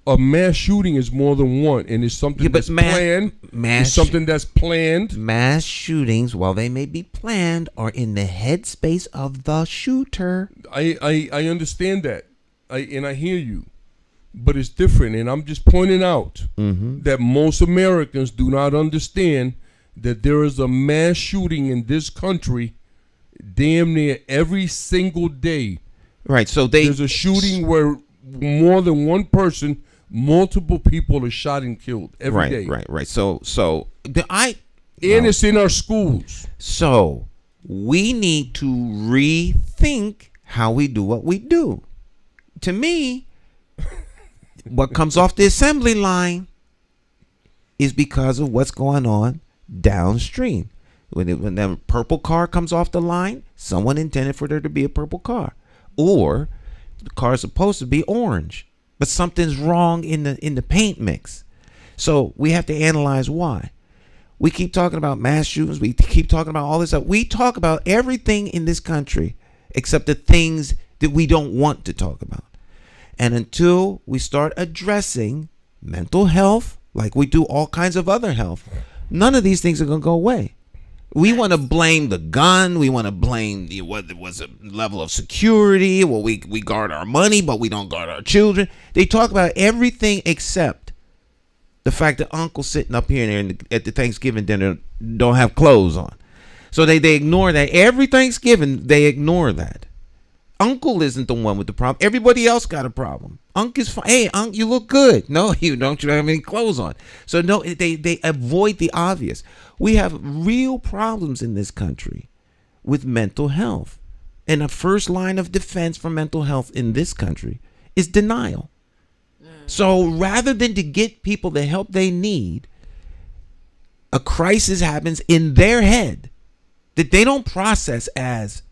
a mass shooting is more than one, and it's something that's planned. It's something that's planned. Mass shootings, while they may be planned, are in the headspace of the shooter. I understand that, and I hear you. But it's different, and I'm just pointing out that most Americans do not understand that there is a mass shooting in this country damn near every single day. Right, so there's a shooting where more than one person, multiple people are shot and killed every day. Right. So it's in our schools. So we need to rethink how we do what we do. To me, what comes off the assembly line is because of what's going on downstream. When that purple car comes off the line, someone intended for there to be a purple car. Or the car is supposed to be orange, but something's wrong in the paint mix. So we have to analyze why. We keep talking about mass shootings. We keep talking about all this stuff. We talk about everything in this country except the things that we don't want to talk about. And until we start addressing mental health, like we do all kinds of other health, none of these things are going to go away. We want to blame the gun. We want to blame what was a level of security. Well, we guard our money, but we don't guard our children. They talk about everything except the fact that Uncle's sitting up here at the Thanksgiving dinner don't have clothes on. So they ignore that. Every Thanksgiving, they ignore that. Uncle isn't the one with the problem. Everybody else got a problem. Unc is fine. Hey, Unc, you look good. No, you don't. You don't have any clothes on. So no, they avoid the obvious. We have real problems in this country with mental health. And the first line of defense for mental health in this country is denial. So rather than to get people the help they need, a crisis happens in their head that they don't process as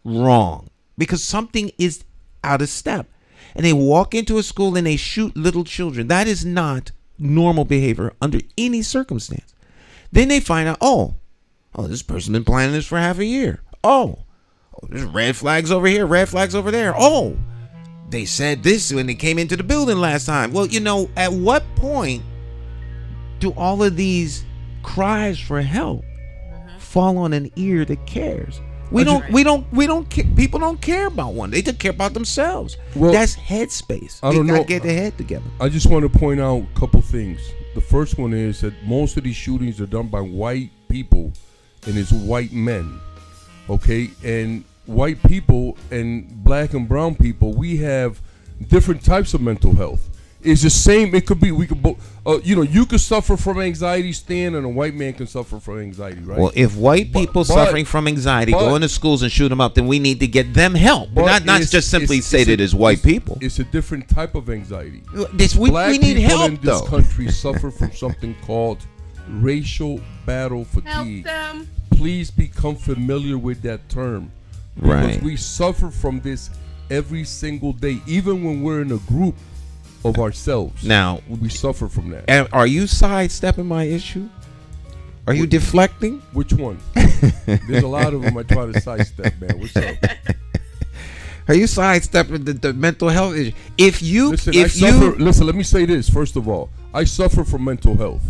wrong because something is out of step. And they walk into a school and they shoot little children. That is not normal behavior under any circumstance. Then they find out, oh, this person's been planning this for half a year. Oh, there's red flags over here, red flags over there. Oh, they said this when they came into the building last time. Well, at what point do all of these cries for help fall on an ear that cares? People don't care about one. They just care about themselves. Well, that's headspace. They gotta get their head together. I just want to point out a couple things. The first one is that most of these shootings are done by white people, and it's white men. Okay, and white people and black and brown people, we have different types of mental health. It's the same. It could be, we could both, you could suffer from anxiety, Stan, and a white man can suffer from anxiety, right? Well, if white people suffering from anxiety go into schools and shoot them up, then we need to get them help. Not just simply say that it's white people. It's a different type of anxiety. We need help, in this country suffer from something called racial battle fatigue. Help them. Please become familiar with that term. Because right. we suffer from this every single day, even when we're in a group of ourselves. Now we suffer from that. And are you sidestepping my issue? Are you deflecting? Which one? There's a lot of them I try to sidestep, man. What's up? Are you sidestepping the mental health issue? Listen, let me say this. First of all, I suffer from mental health.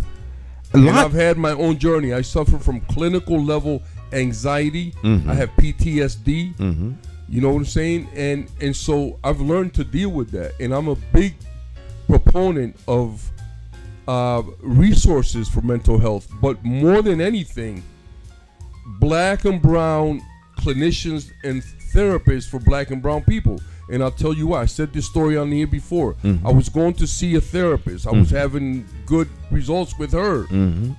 And I've had my own journey. I suffer from clinical level anxiety. Mm-hmm. I have PTSD. Mm-hmm. You know what I'm saying? And so I've learned to deal with that. And I'm a big proponent of resources for mental health. But more than anything, black and brown clinicians and therapists for black and brown people. And I'll tell you why. I said this story on the air before. Mm-hmm. I was going to see a therapist. I was having good results with her. Mm-hmm.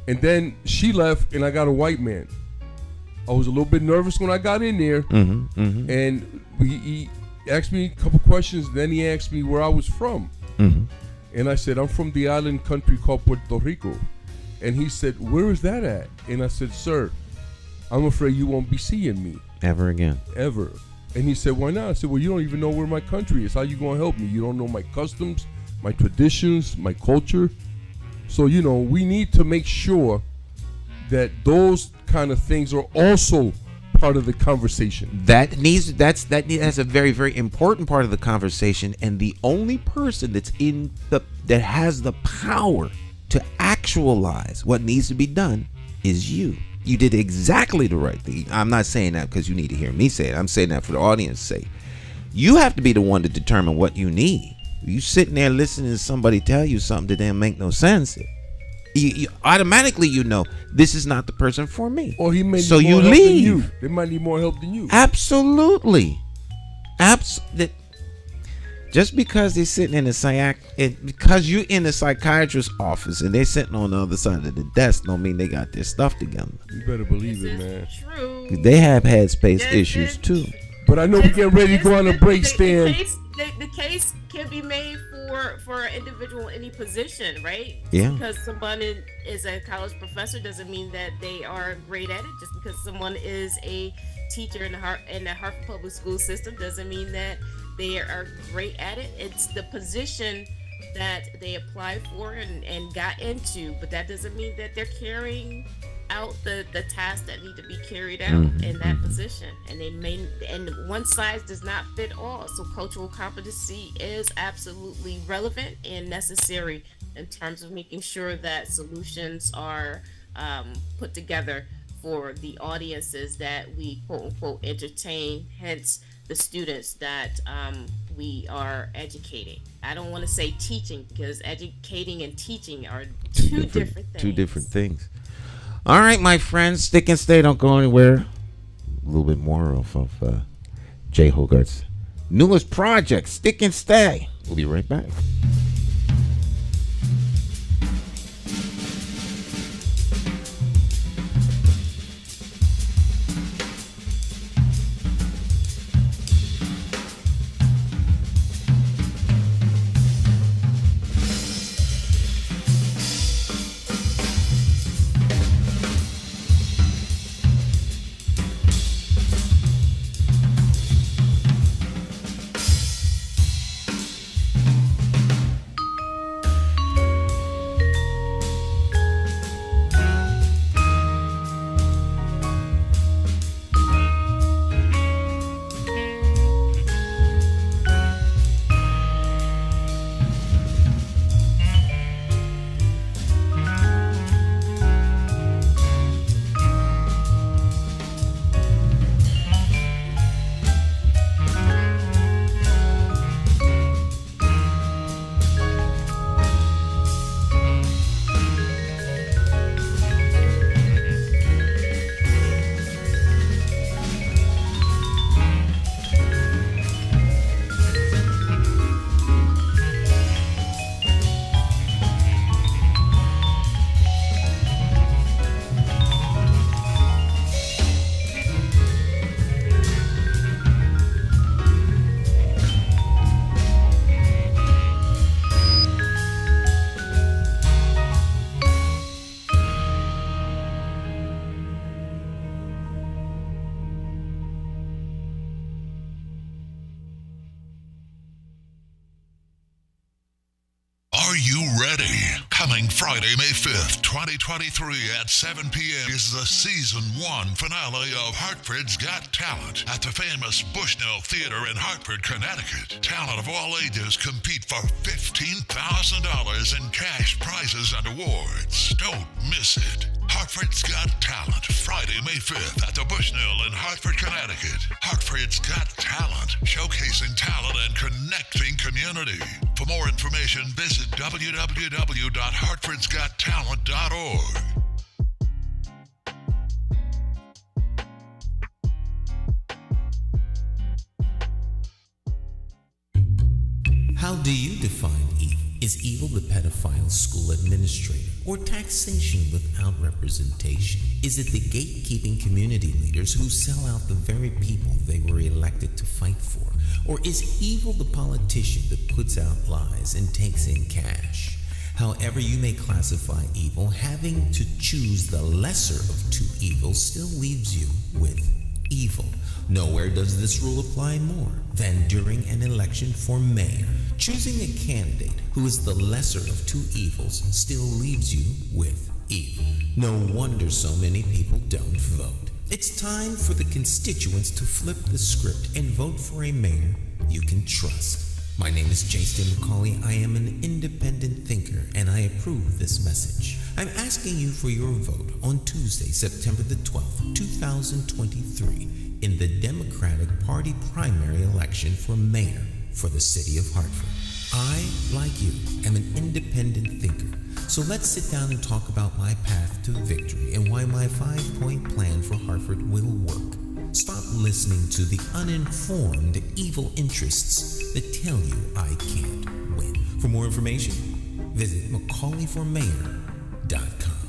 And then she left and I got a white man. I was a little bit nervous when I got in there. Mm-hmm. Mm-hmm. And he asked me a couple questions. Then he asked me where I was from. Mm-hmm. And I said, I'm from the island country called Puerto Rico. And he said, where is that at? And I said, sir, I'm afraid you won't be seeing me. Ever again. Ever. And he said, why not? I said, well, you don't even know where my country is. How you going to help me? You don't know my customs, my traditions, my culture. So, we need to make sure that those kind of things are also part of the conversation. That's a very, very important part of the conversation. And the only person that has the power to actualize what needs to be done is you. You did exactly the right thing. I'm not saying that because you need to hear me say it. I'm saying that for the audience's sake. You have to be the one to determine what you need. You sitting there listening to somebody tell you something that didn't make no sense. You automatically this is not the person for me. Or he may need so more you help leave. Than you. They might need more help than you. Absolutely. Just because they're sitting in because you're in a psychiatrist's office and they're sitting on the other side of the desk, don't mean they got their stuff together. You better believe it, man. True. They have headspace issues too. But I know we getting ready to go on a break, Stan. The case can be made for an individual in any position, right? Yeah. Because someone is a college professor doesn't mean that they are great at it. Just because someone is a teacher in the Hartford Public School System doesn't mean that they are great at it. It's the position that they applied for and got into, but that doesn't mean that they're carrying out the tasks that need to be carried out in that position. And and one size does not fit all. So cultural competency is absolutely relevant and necessary in terms of making sure that solutions are put together for the audiences that we quote unquote entertain, hence the students that we are educating. I don't want to say teaching, because educating and teaching are two different things. Two different things. All right, my friends, stick and stay. Don't go anywhere. A little bit more of Jay Hogarth's newest project, Stick and Stay. We'll be right back. Are you ready? Coming Friday, May 5th, 2023 at 7 p.m. is the Season 1 finale of Hartford's Got Talent at the famous Bushnell Theater in Hartford, Connecticut. Talent of all ages compete for $15,000 in cash prizes and awards. Don't miss it. Hartford's Got Talent, Friday, May 5th at the Bushnell in Hartford, Connecticut. Hartford's Got Talent, showcasing talent and connecting community. For more information, visit www.hartfordsgottalent.org. How do you define evil? Is evil the pedophile school administrator or taxation without representation? Is it the gatekeeping community leaders who sell out the very people they were elected to fight for? Or is evil the politician that puts out lies and takes in cash? However you may classify evil, having to choose the lesser of two evils still leaves you with evil. Nowhere does this rule apply more than during an election for mayor. Choosing a candidate who is the lesser of two evils still leaves you with evil. No wonder so many people don't vote. It's time for the constituents to flip the script and vote for a mayor you can trust. My name is Jason McCauley. I am an independent thinker, and I approve this message. I'm asking you for your vote on Tuesday, September the 12th, 2023, in the Democratic Party primary election for mayor for the city of Hartford. I, like you, am an independent thinker. So let's sit down and talk about my path to victory and why my 5-point plan for Hartford will work. Stop listening to the uninformed evil interests that tell you I can't win. For more information, visit McCauleyformayor.com.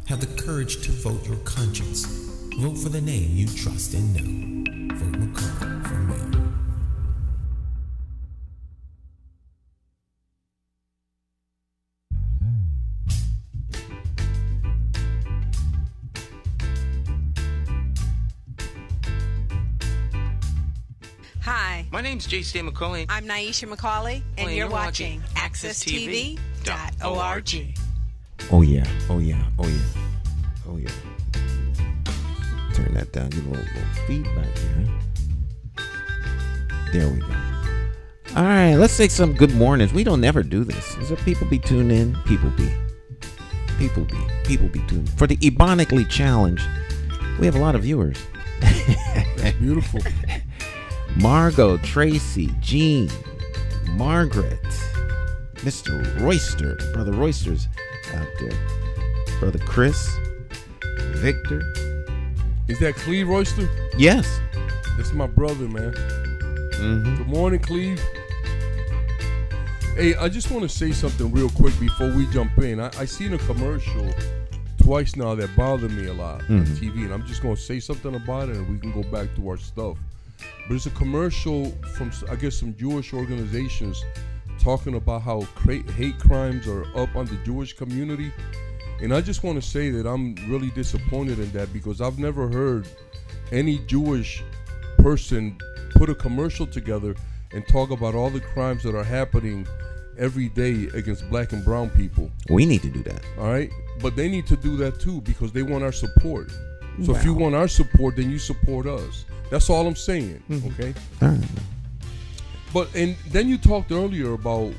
Have the courage to vote your conscience. Vote for the name you trust and know. Vote McCauley for mayor. Hi, My name's J.C. McCauley. I'm Naisha McCauley, and you're watching AccessTV.org. Oh yeah, oh yeah, oh yeah, oh yeah. Turn that down. Get a little feedback here. There we go. All right, let's say some good mornings. We don't never do this. Is there people be tuned in? People be tuned for the Ebonically Challenge. We have a lot of viewers. That's beautiful. Margot, Tracy, Jean, Margaret, Mr. Royster, Brother Royster's out there. Brother Chris, Victor. Is that Cleve Royster? Yes. That's my brother, man. Mm-hmm. Good morning, Cleve. Hey, I just want to say something real quick before we jump in. I seen a commercial twice now that bothered me a lot on TV, and I'm just going to say something about it, and we can go back to our stuff. But it's a commercial from, I guess, some Jewish organizations talking about how hate crimes are up on the Jewish community. And I just want to say that I'm really disappointed in that, because I've never heard any Jewish person put a commercial together and talk about all the crimes that are happening every day against black and brown people. We need to do that. All right? But they need to do that too, because they want our support. So if you want our support, then you support us. That's all I'm saying, okay? All right. And then you talked earlier about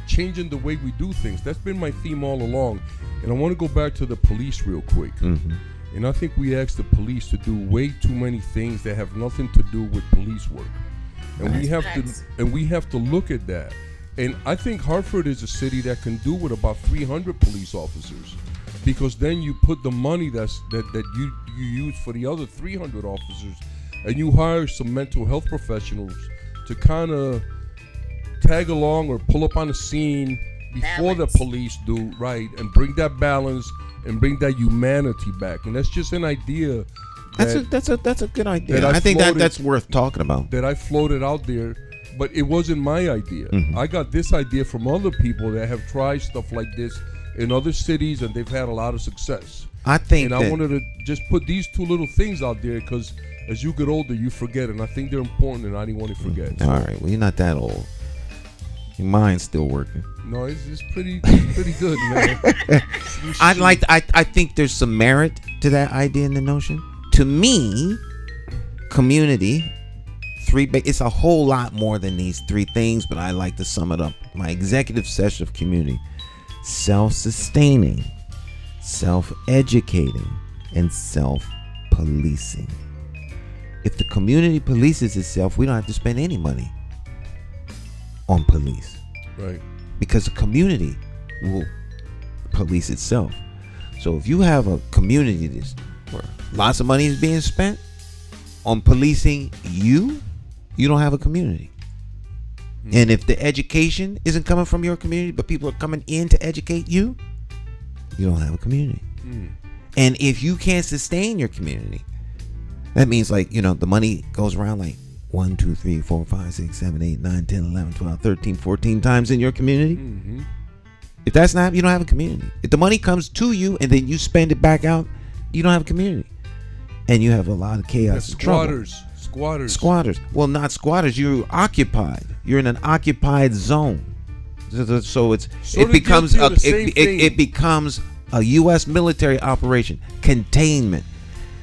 changing the way we do things. That's been my theme all along. And I want to go back to the police real quick. And I think we ask the police to do way too many things that have nothing to do with police work. And we have to look at that. And I think Hartford is a city that can do with about 300 police officers, because then you put the money that you use for the other 300 officers, and you hire some mental health professionals to kind of tag along or pull up on the scene before the police do, right, and bring that balance and bring that humanity back. And that's just an idea. That's a good idea. I think that's worth talking about. That I floated out there, but it wasn't my idea. I got this idea from other people that have tried stuff like this in other cities, and they've had a lot of success. I wanted to just put these two little things out there, because as you get older, you forget, and I think they're important, and I didn't want to forget. All right, well, you're not that old. Your mind's still working. No, it's pretty good, man. I think there's some merit to that idea and the notion. To me, community, it's a whole lot more than these three things, but I like to sum it up. My executive session of community: self-sustaining, self-educating, and self-policing. If the community polices itself, we don't have to spend any money on police. Right. Because the community will police itself. So if you have a community where lots of money is being spent on policing you don't have a community. And if the education isn't coming from your community, but people are coming in to educate you don't have a community. And if you can't sustain your community, that means, like, the money goes around like 1, 2, 3, 4, 5, 6, 7, 8, 9, 10, 11, 12, 13, 14 times in your community. If that's not, you don't have a community. If the money comes to you and then you spend it back out, you don't have a community. And you have a lot of chaos and trouble. Squatters. Well, not squatters. You're occupied. You're in an occupied zone. So it becomes a U.S. military operation. Containment.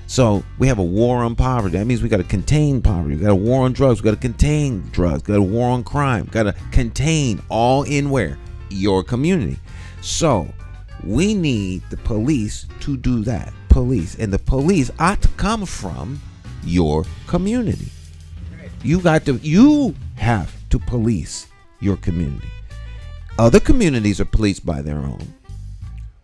So we have a war on poverty. That means we got to contain poverty. We got a war on drugs. We got to contain drugs. We got a war on crime. Got to contain all in where? Your community. So we need the police to do that. And the police ought to come from your community. You have to police your community. Other communities are policed by their own.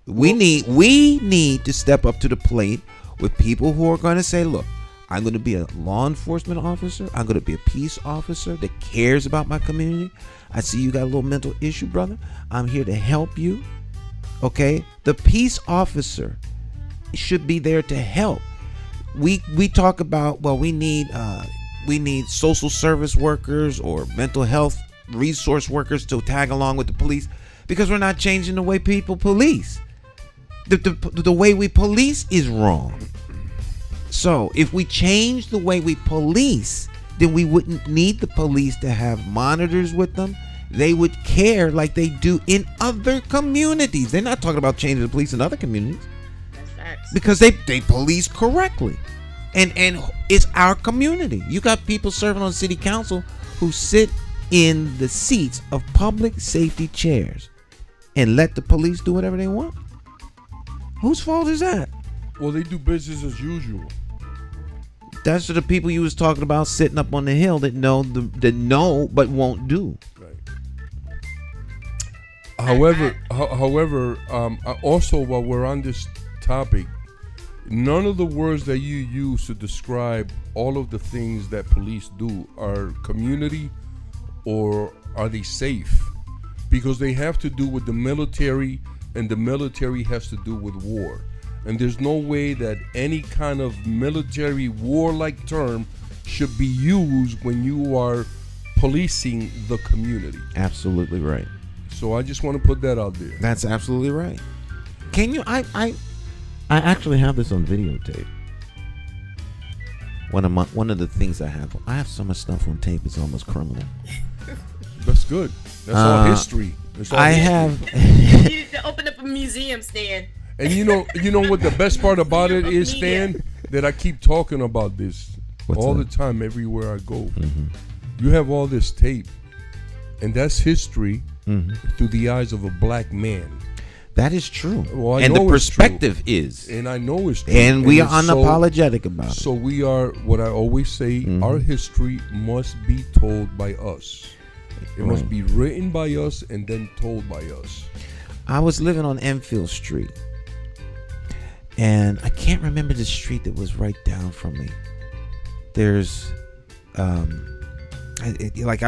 We need to step up to the plate with people who are going to say, look, I'm going to be a law enforcement officer. I'm going to be a peace officer that cares about my community. I see you got a little mental issue, brother. I'm here to help you. Okay? The peace officer should be there to help. We talk about, well, we need social service workers or mental health resource workers to tag along with the police, because we're not changing the way people police. The way we police is wrong. So if we change the way we police, then we wouldn't need the police to have monitors with them. They would care like they do in other communities. They're not talking about changing the police in other communities. That's facts. Because they police correctly. And it's our community. You got people serving on city council who sit in the seats of public safety chairs and let the police do whatever they want. Whose fault is that? Well, they do business as usual. That's the people you was talking about sitting up on the hill that know but won't do. Right. However, also while we're on this topic, none of the words that you use to describe all of the things that police do are community or are they safe, because they have to do with the military, and the military has to do with war. And there's no way that any kind of military warlike term should be used when you are policing the community. Absolutely right. So I just want to put that out there. That's absolutely right. Can you? I actually have this on videotape. One of the things I have so much stuff on tape, it's almost criminal. That's good. That's all history. That's all history. Have. You need to open up a museum, Stan. And you know what the best part about it is, Stan? That I keep talking about this all the time, everywhere I go. Mm-hmm. You have all this tape, and that's history through the eyes of a black man. That is true. Well, and the perspective is. And I know it's true. And we are unapologetic about it. So we are, what I always say, our history must be told by us. It must be written by us and then told by us. I was living on Enfield Street. And I can't remember the street that was right down from me. There's, I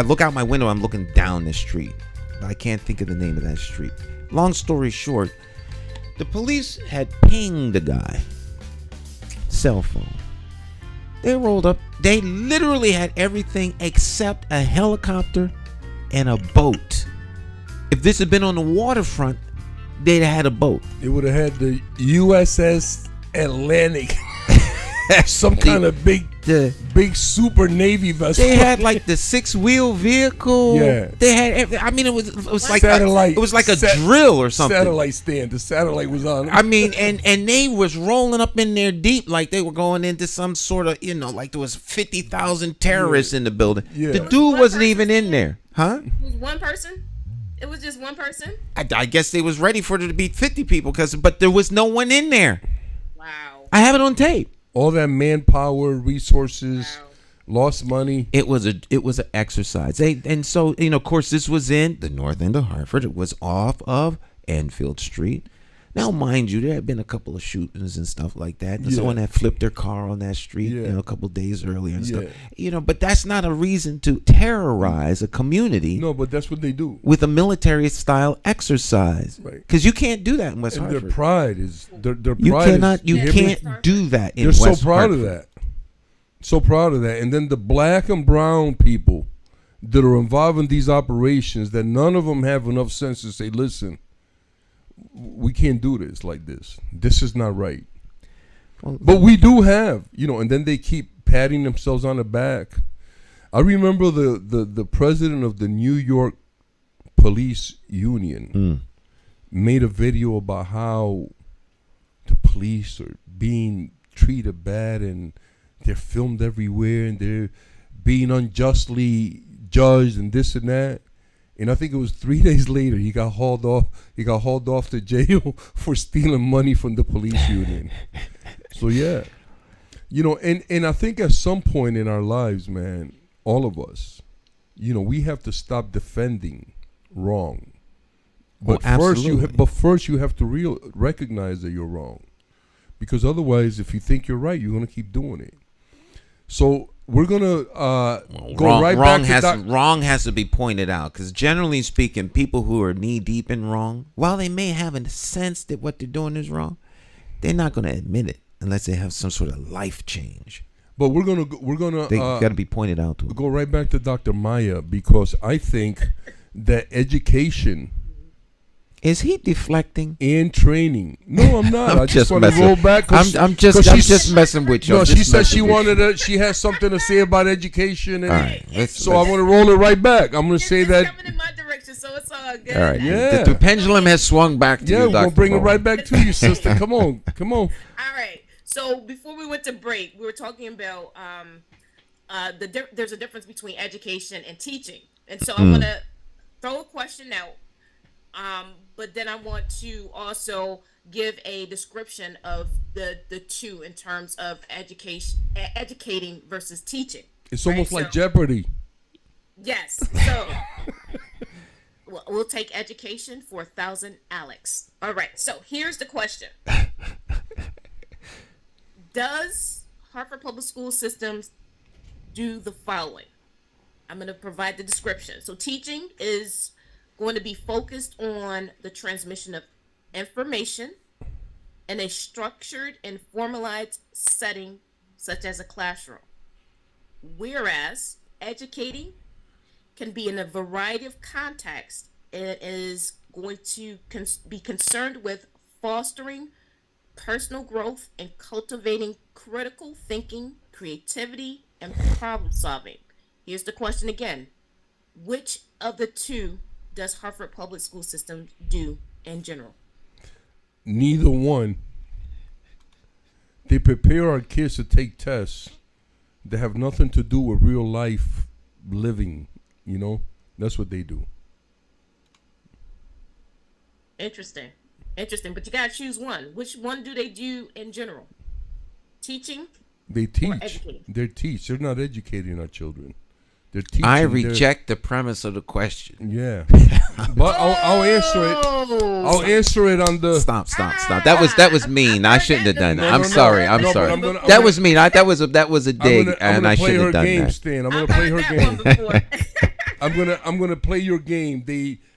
look out my window, I'm looking down the street. I can't think of the name of that street. Long story short, the police had pinged the guy. Cell phone. They rolled up. They literally had everything except a helicopter and a boat. If this had been on the waterfront, they'd have had a boat. It would have had the USS Atlantic. Some kind of big super Navy vessel. They had like the 6-wheel vehicle. Yeah. They had. I mean, it was like satellite. It was like a drill or something. Satellite stand. The satellite was on. I mean, and they was rolling up in there deep, like they were going into some sort of, like there was 50,000 terrorists in the building. Yeah. The dude wasn't even in there, huh? It was one person. It was just one person. I guess they was ready for there to be 50 people, but there was no one in there. Wow. I have it on tape. All that manpower, resources, lost money. It was an exercise. So of course, this was in the north end of Hartford. It was off of Enfield Street. Now, mind you, there had been a couple of shootings and stuff like that. And someone had flipped their car on that street, a couple of days earlier and stuff. But that's not a reason to terrorize a community. No, but that's what they do with a military-style exercise. Right? Because you can't do that in West and Hartford. Their pride is their pride. You can't do that in West Hartford. They're West so proud Hartford. of that. So proud of that. And then the black and brown people that are involved in these operations, that none of them have enough sense to say, listen, we can't do this like this. This is not right. But we do have, and then they keep patting themselves on the back. I remember the president of the New York Police Union made a video about how the police are being treated bad and they're filmed everywhere and they're being unjustly judged and this and that. And I think it was 3 days later he got hauled off. He got hauled off to jail for stealing money from the police union. So yeah, and I think at some point in our lives, man, all of us, we have to stop defending wrong. But first you have to recognize that you're wrong, because otherwise, if you think you're right, you're gonna keep doing it. So we're gonna go right back to wrong has to be pointed out, because generally speaking, people who are knee deep in wrong, while they may have a sense that what they're doing is wrong, they're not gonna admit it unless they have some sort of life change. But we're gonna they got to be pointed out to them. Go right back to Dr. Maya, because I think that education Is he deflecting? And training. No, I'm not. I just want to messing. roll back. I'm just messing with you. No, I'm she just said she messing with wanted to. She has something to say about education, and All right, so I want to roll it right back. I'm going to say It's that. coming in my direction, so it's all good. you. All right. Yeah. The pendulum has swung back to Yeah, you, we're Dr. gonna bring it Bowen. right back to you, sister. Come on. All right. So before we went to break, we were talking about there's a difference between education and teaching, and so I want to throw a question out, but then I want to also give a description of the two in terms of educating versus teaching. It's almost Right, like so- Jeopardy. Yes. So we'll take education for 1,000 Alex. All right. So here's the question. Does Hartford Public School Systems do the following? I'm going to provide the description. So teaching is going to be focused on the transmission of information in a structured and formalized setting, such as a classroom. Whereas educating can be in a variety of contexts and is going to be concerned with fostering personal growth and cultivating critical thinking, creativity, and problem solving. Here's the question again. Which of the two does Hartford Public School System do in general? Neither one. They prepare our kids to take tests that have nothing to do with real life living. You know, that's what they do. Interesting. But you gotta choose one. Which one do they do in general? Teaching? They teach. educating. They teach. They're not educating our children. They're teaching. I They're- reject the premise of the question. Yeah, but I'll answer it. I'll answer it on the. Stop. That was mean. I shouldn't have done that. No, I'm no, no. sorry. I'm No, but sorry. I'm gonna- That was mean. That was a dig, I'm and gonna I play shouldn't her have done game, that. Stan. I'm I've gonna play heard her that one game. before. I'm gonna play your game.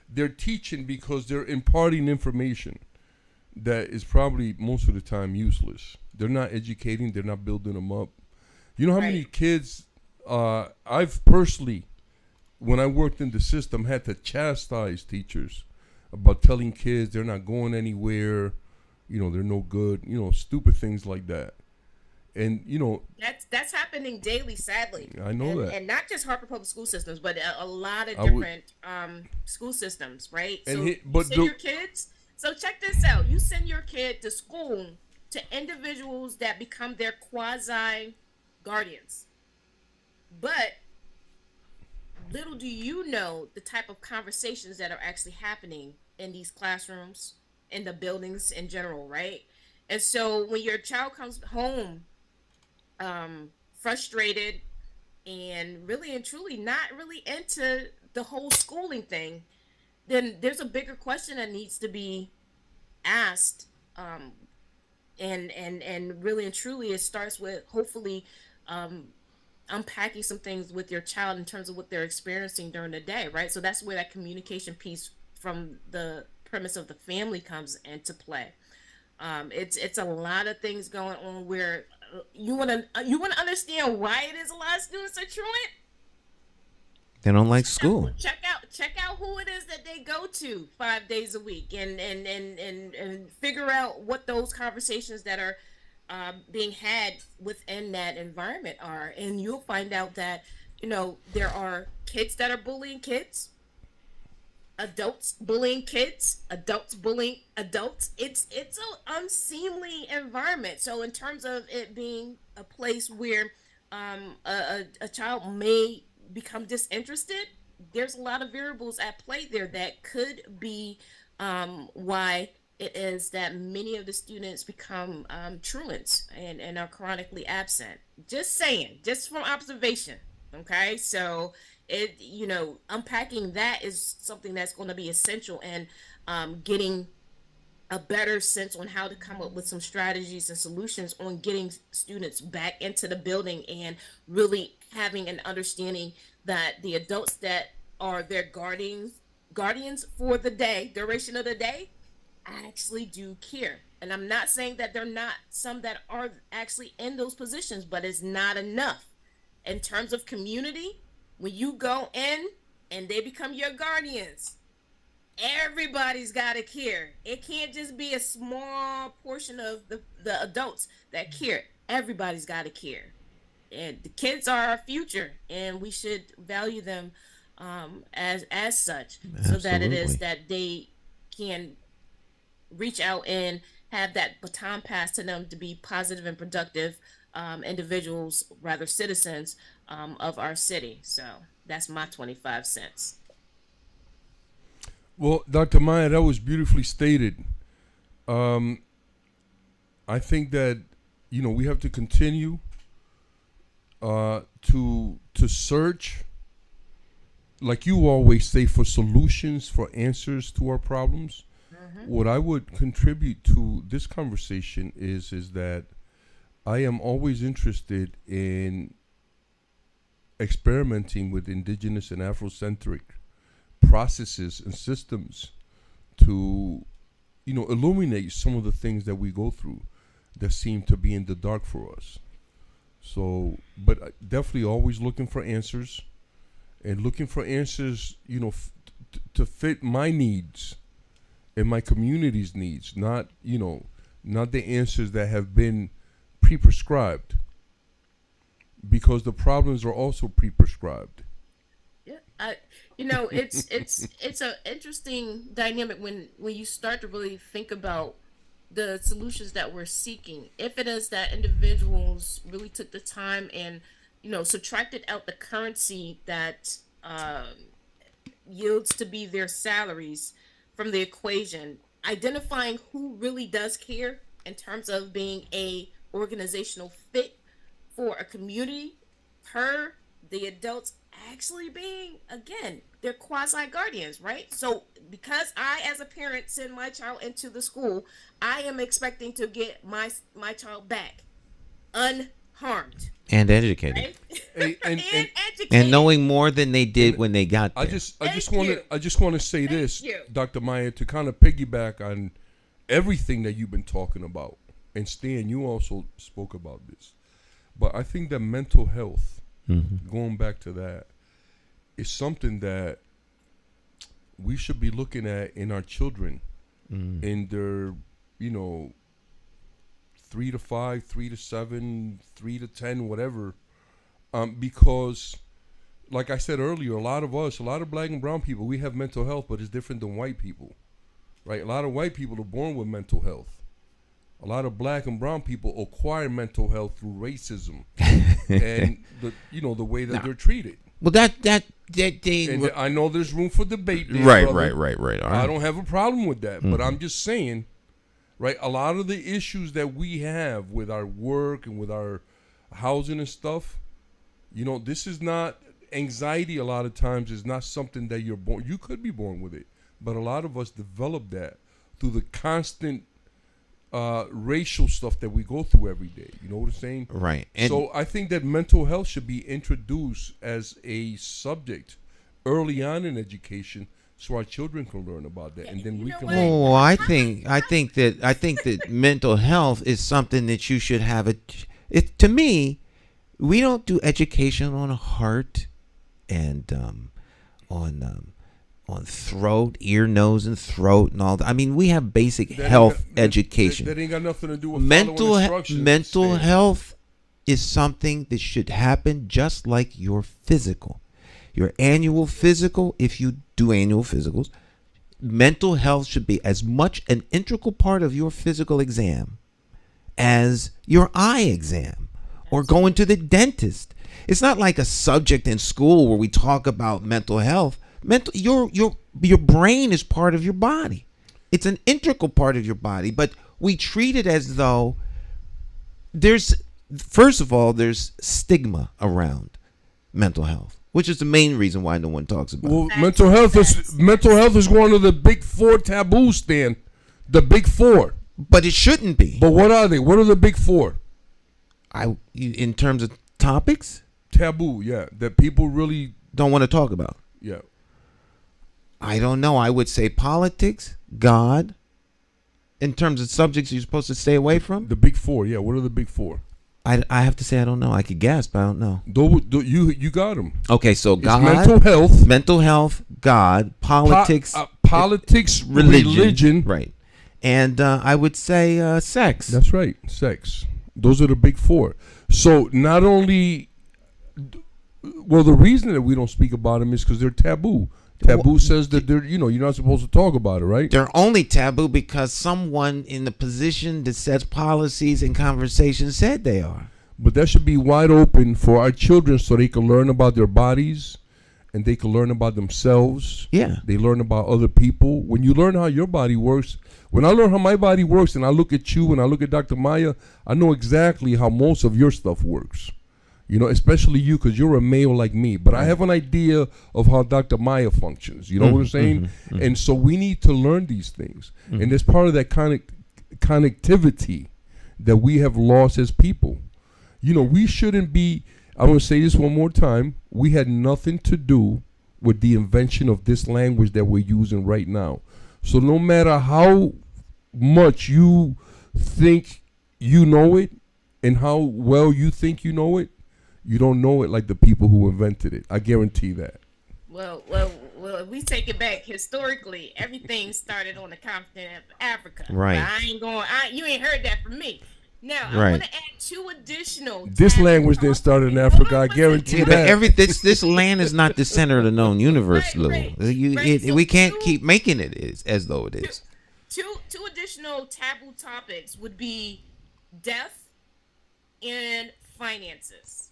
They're teaching because they're imparting information that is probably most of the time useless. They're not educating. They're not building them up. You know how many Right. kids I've personally, when I worked in the system, had to chastise teachers about telling kids they're not going anywhere, you know, they're no good, you know, stupid things like that. And, you know, That's happening daily, sadly. I know and, that. and not just Hartford Public School Systems, but a lot of I would- different school systems, right? And So but you send your kids. So check this out: you send your kid to school to individuals that become their quasi guardians, but little do you know the type of conversations that are actually happening in these classrooms, in the buildings in general, right? And so when your child comes home frustrated and really and truly not really into the whole schooling thing, then there's a bigger question that needs to be asked. And really and truly it starts with hopefully unpacking some things with your child in terms of what they're experiencing during the day, right? So that's where that communication piece from the premise of the family comes into play. It's a lot of things going on where you want to understand why it is a lot of students are truant. They don't like school. Check out who it is that they go to 5 days a week, and figure out what those conversations that are being had within that environment are, and you'll find out that there are kids that are bullying kids, adults bullying kids, adults bullying adults. It's an unseemly environment. So in terms of it being a place where a child may become disinterested, there's a lot of variables at play there that could be why it is that many of the students become truants and are chronically absent. Just saying, just from observation. Okay, so unpacking that is something that's going to be essential, and getting a better sense on how to come up with some strategies and solutions on getting students back into the building, and really having an understanding that the adults that are their guardians for the day, duration of the day, actually do care. And I'm not saying that they're not some that are actually in those positions, but it's not enough. In terms of community, when you go in and they become your guardians, everybody's got to care. It can't just be a small portion of the adults that care. Everybody's got to care. And the kids are our future, and we should value them as such, so that it is Absolutely. that they can reach out and have that baton passed to them to be positive and productive individuals, rather citizens of our city. So that's my 25 cents. Well, Dr. Maya, that was beautifully stated. I think that we have to continue to search, like you always say, for solutions, for answers to our problems. What I would contribute to this conversation is that I am always interested in experimenting with indigenous and Afrocentric processes and systems to, illuminate some of the things that we go through that seem to be in the dark for us. So, but definitely always looking for answers, and looking for answers, to fit my needs and my community's needs, not the answers that have been pre-prescribed, because the problems are also pre-prescribed. Yeah, it's an interesting dynamic when you start to really think about the solutions that we're seeking. If it is that individuals really took the time and subtracted out the currency that yields to be their salaries from the equation, identifying who really does care in terms of being a organizational fit for a community, per the adults actually being, again, they're quasi guardians, right? So because I as a parent send my child into the school, I am expecting to get my child back unharmed And educated. right? And educated. And knowing more than they did when they got there. I just you. want to say Thank this, you. Dr. Maya, to kind of piggyback on everything that you've been talking about. And Stan, you also spoke about this. But I think that mental health, going back to that, is something that we should be looking at in our children in their, 3 to 5, 3 to 7, 3 to 10, whatever. Because, like I said earlier, a lot of black and brown people, we have mental health, but it's different than white people, right? A lot of white people are born with mental health. A lot of black and brown people acquire mental health through racism and the way that they're treated. Well, that And I know there's room for debate there, right. brother. All I right. don't have a problem with that, but I'm just saying, right? A lot of the issues that we have with our work and with our housing and stuff, this is not anxiety. A lot of times is not something that you're born. You could be born with it, but a lot of us develop that through the constant racial stuff that we go through every day. You know what I'm saying? Right. And So I think that mental health should be introduced as a subject early on in education, so our children can learn about that, and then You we know can. what? learn. Oh, I think that mental health is something that you should have. It to me, we don't do education on heart and on throat, ear, nose, and throat, and all that. I mean, we have basic That ain't health got- education. That ain't got nothing to do with mental following instructions. mental Stan. health is something that should happen just like your physical. Your annual physical, if you do annual physicals, mental health should be as much an integral part of your physical exam as your eye exam or going to the dentist. It's not like a subject in school where we talk about mental health. Your brain is part of your body. It's an integral part of your body, but we treat it as though there's stigma around mental health, which is the main reason why no one talks about Well, it. mental health is one of the big four taboos, Stan. The big four. But it shouldn't be. But what are they? What are the big four? In terms of topics, Taboo, yeah. That people really, don't want to talk about. yeah. I don't know. I would say politics, God. In terms of subjects you're supposed to stay away from, The big four, yeah. What are the big four? I have to say I don't know. I could guess, but I don't know. You got them. Okay, so God, It's mental health, God, politics, politics, religion. Right. And I would say sex. That's right, sex. Those are the big four. So not only, well, the reason that we don't speak about them is because they're taboo. Taboo says that they're, you're not supposed to talk about it, right? They're only taboo because someone in the position that sets policies and conversations said they are. But that should be wide open for our children so they can learn about their bodies and they can learn about themselves. Yeah. They learn about other people. When you learn how your body works, when I learn how my body works and I look at you and I look at Dr. Maya, I know exactly how most of your stuff works. Especially you, because you're a male like me. But I have an idea of how Dr. Maya functions. You know what I'm saying? And so we need to learn these things. And it's part of that connectivity that we have lost as people. We shouldn't be, I want to say this one more time, we had nothing to do with the invention of this language that we're using right now. So no matter how much you think you know it and how well you think you know it, you don't know it like the people who invented it. I guarantee that. Well, if we take it back historically, everything started on the continent of Africa. Right. You ain't heard that from me. Now, right. I want to add 2 additional. This language didn't start in Africa. I guarantee that. But this land is not the center of the known universe, Lou. Right. So we can't keep making it as though it is. Two additional taboo topics would be death and finances,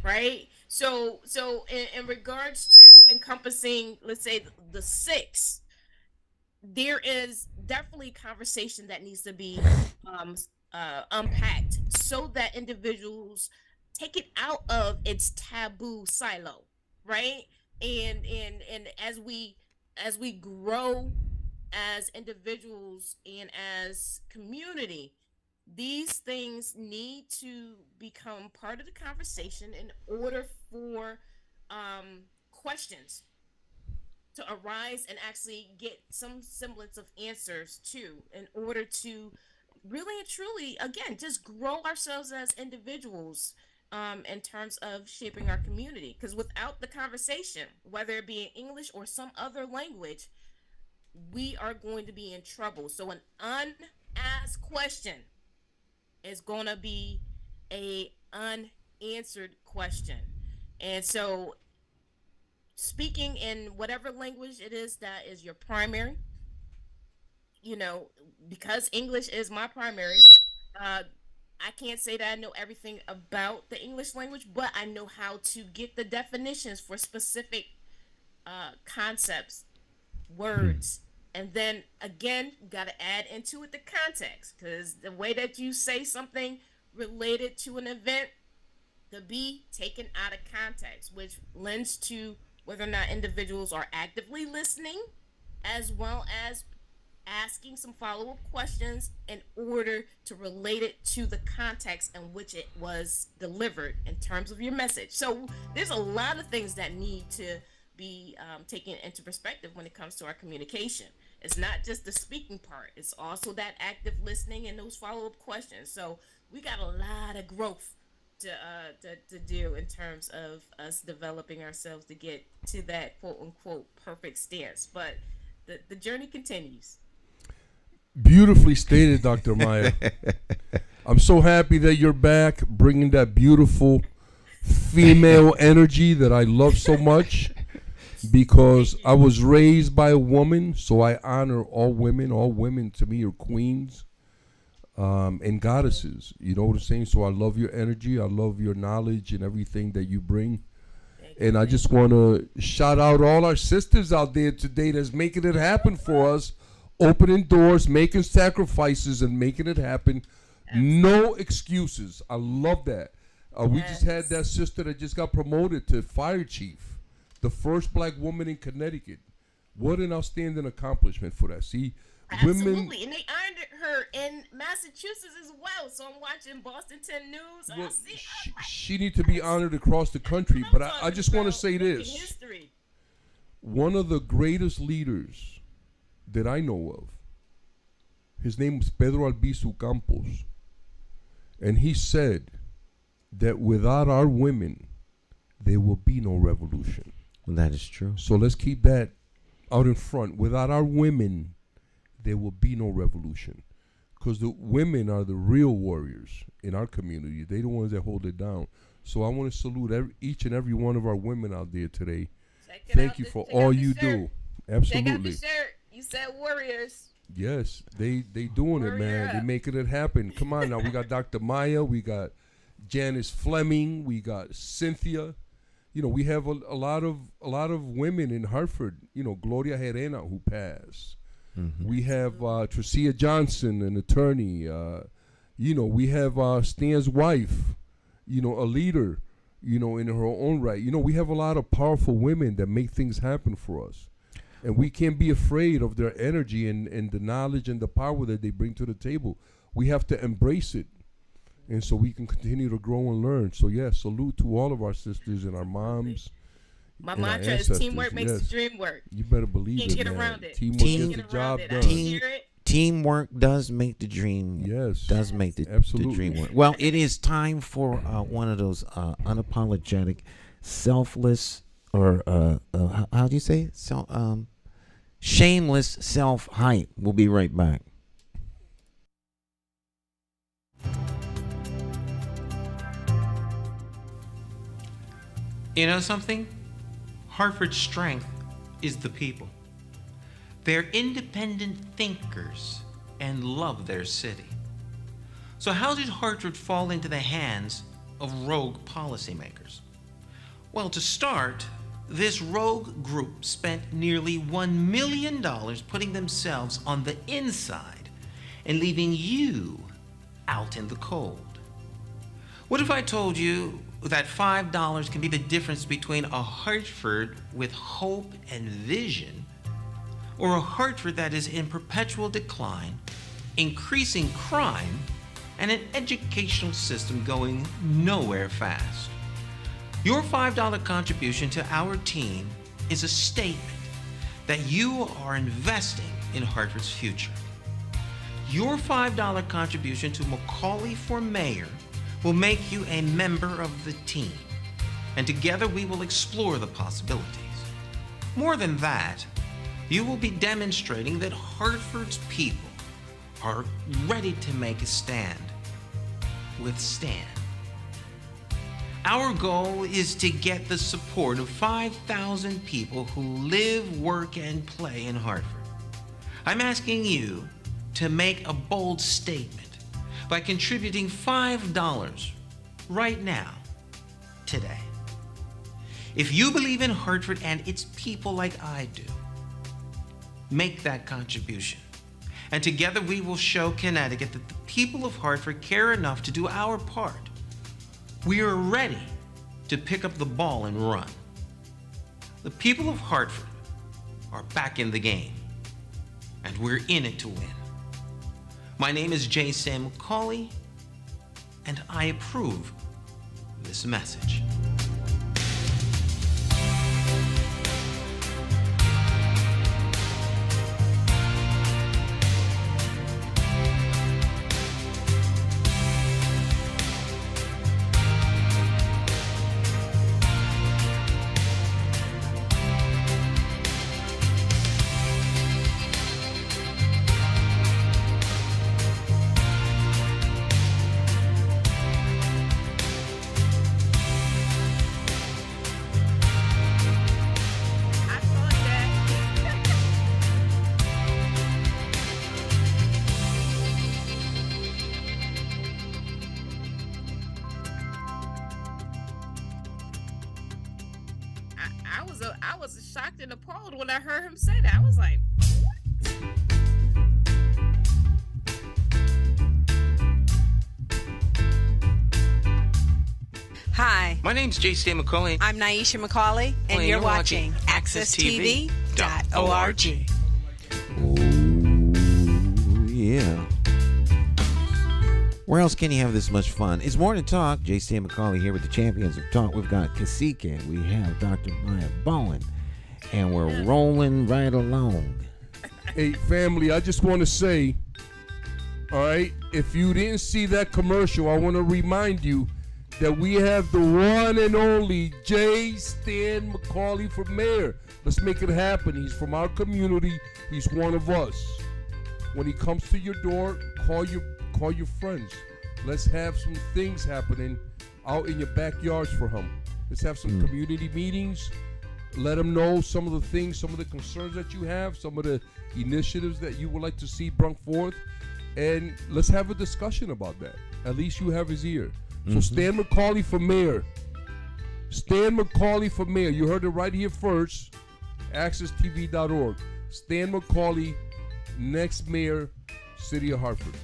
right? So in regards to encompassing, let's say, the 6, there is definitely conversation that needs to be unpacked so that individuals take it out of its taboo silo, right? And as we grow as individuals and as community, these things need to become part of the conversation in order for questions to arise and actually get some semblance of answers to, in order to really and truly, again, just grow ourselves as individuals in terms of shaping our community. Because without the conversation, whether it be in English or some other language, we are going to be in trouble. So an unasked question is going to be a unanswered question. And so speaking in whatever language it is that is your primary, because English is my primary, I can't say that I know everything about the English language, but I know how to get the definitions for specific concepts, words. And then again, got to add into it the context, because the way that you say something related to an event could be taken out of context, which lends to whether or not individuals are actively listening, as well as asking some follow-up questions in order to relate it to the context in which it was delivered in terms of your message. So there's a lot of things that need to be taken into perspective when it comes to our communication. It's not just the speaking part, it's also that active listening and those follow-up questions. So we got a lot of growth to do in terms of us developing ourselves to get to that quote-unquote perfect stance. But the journey continues. Beautifully stated, Dr. Maya. I'm so happy that you're back, bringing that beautiful female energy that I love so much, because I was raised by a woman, so I honor all women. All women to me are queens and goddesses. You know what I'm saying? So I love your energy. I love your knowledge and everything that you bring. And I just want to shout out all our sisters out there today that's making it happen for us. Opening doors, making sacrifices, and making it happen. No excuses. I love that. We just had that sister that just got promoted to fire chief, the first black woman in Connecticut. What an outstanding accomplishment for that. See, absolutely. women, And they honored her in Massachusetts as well. So I'm watching Boston 10 News. well, she needs to be honored across the country. But I just want to say this. History. One of the greatest leaders that I know of, his name was Pedro Albizu Campos, and he said that without our women, there will be no revolution. Well, that is true. So let's keep that out in front. Without our women, there will be no revolution. Because the women are the real warriors in our community. They're the ones that hold it down. So I want to salute each and every one of our women out there today. Thank you for all you do. Absolutely. Check out the shirt. You said warriors. Yes, they doing it, man. They making it happen. Come on now. We got Dr. Maya. We got Janice Fleming. We got Cynthia. We have a lot of women in Hartford. Gloria Herena, who passed. Mm-hmm. We have Tricia Johnson, an attorney. We have Stan's wife. A leader. In her own right. We have a lot of powerful women that make things happen for us. And we can't be afraid of their energy and the knowledge and the power that they bring to the table. We have to embrace it. And so we can continue to grow and learn. So, salute to all of our sisters and our moms. My mantra is teamwork makes the dream work. You better believe it, get man. around it. Teamwork gets the job done. Teamwork does make the dream. Yes. Does make the dream work. Well, it is time for one of those unapologetic, selfless, or how do you say it? Shameless self-hype. We'll be right back. You know something? Hartford's strength is the people. They're independent thinkers and love their city. So how did Hartford fall into the hands of rogue policymakers? Well, to start, this rogue group spent nearly $1 million putting themselves on the inside and leaving you out in the cold. What if I told you that $5 can be the difference between a Hartford with hope and vision or a Hartford that is in perpetual decline, increasing crime, and an educational system going nowhere fast? Your $5 contribution to our team is a statement that you are investing in Hartford's future. Your $5 contribution to McCauley for mayor will make you a member of the team, and together we will explore the possibilities. More than that, you will be demonstrating that Hartford's people are ready to make a stand with Stan. Our goal is to get the support of 5,000 people who live, work, and play in Hartford. I'm asking you to make a bold statement by contributing $5 right now, today. If you believe in Hartford and its people like I do, make that contribution. And together we will show Connecticut that the people of Hartford care enough to do our part. We are ready to pick up the ball and run. The people of Hartford are back in the game, and we're in it to win. My name is J. Sam McCauley, and I approve this message. I was shocked and appalled when I heard him say that. I was like, Hi. My name's J. Stan McCauley. I'm Naisha McCauley, and you're watching AccessTV.org. Oh, yeah. Where else can you have this much fun? It's Morning Talk. J. Stan McCauley here with the champions of talk. We've got Cacique. We have Dr. Maya Bowen. And we're rolling right along. Hey, family, I just want to say, all right, if you didn't see that commercial, I want to remind you that we have the one and only J. Stan McCauley for mayor. Let's make it happen. He's from our community. He's one of us. When he comes to your door, call your friends. Let's have some things happening out in your backyards for him. Let's have some community meetings. Let him know some of the things, some of the concerns that you have, some of the initiatives that you would like to see brought forth. And let's have a discussion about that. At least you have his ear. So Stan McCauley for mayor. Stan McCauley for mayor. You heard it right here first. AccessTV.org. Stan McCauley, next mayor, City of Hartford.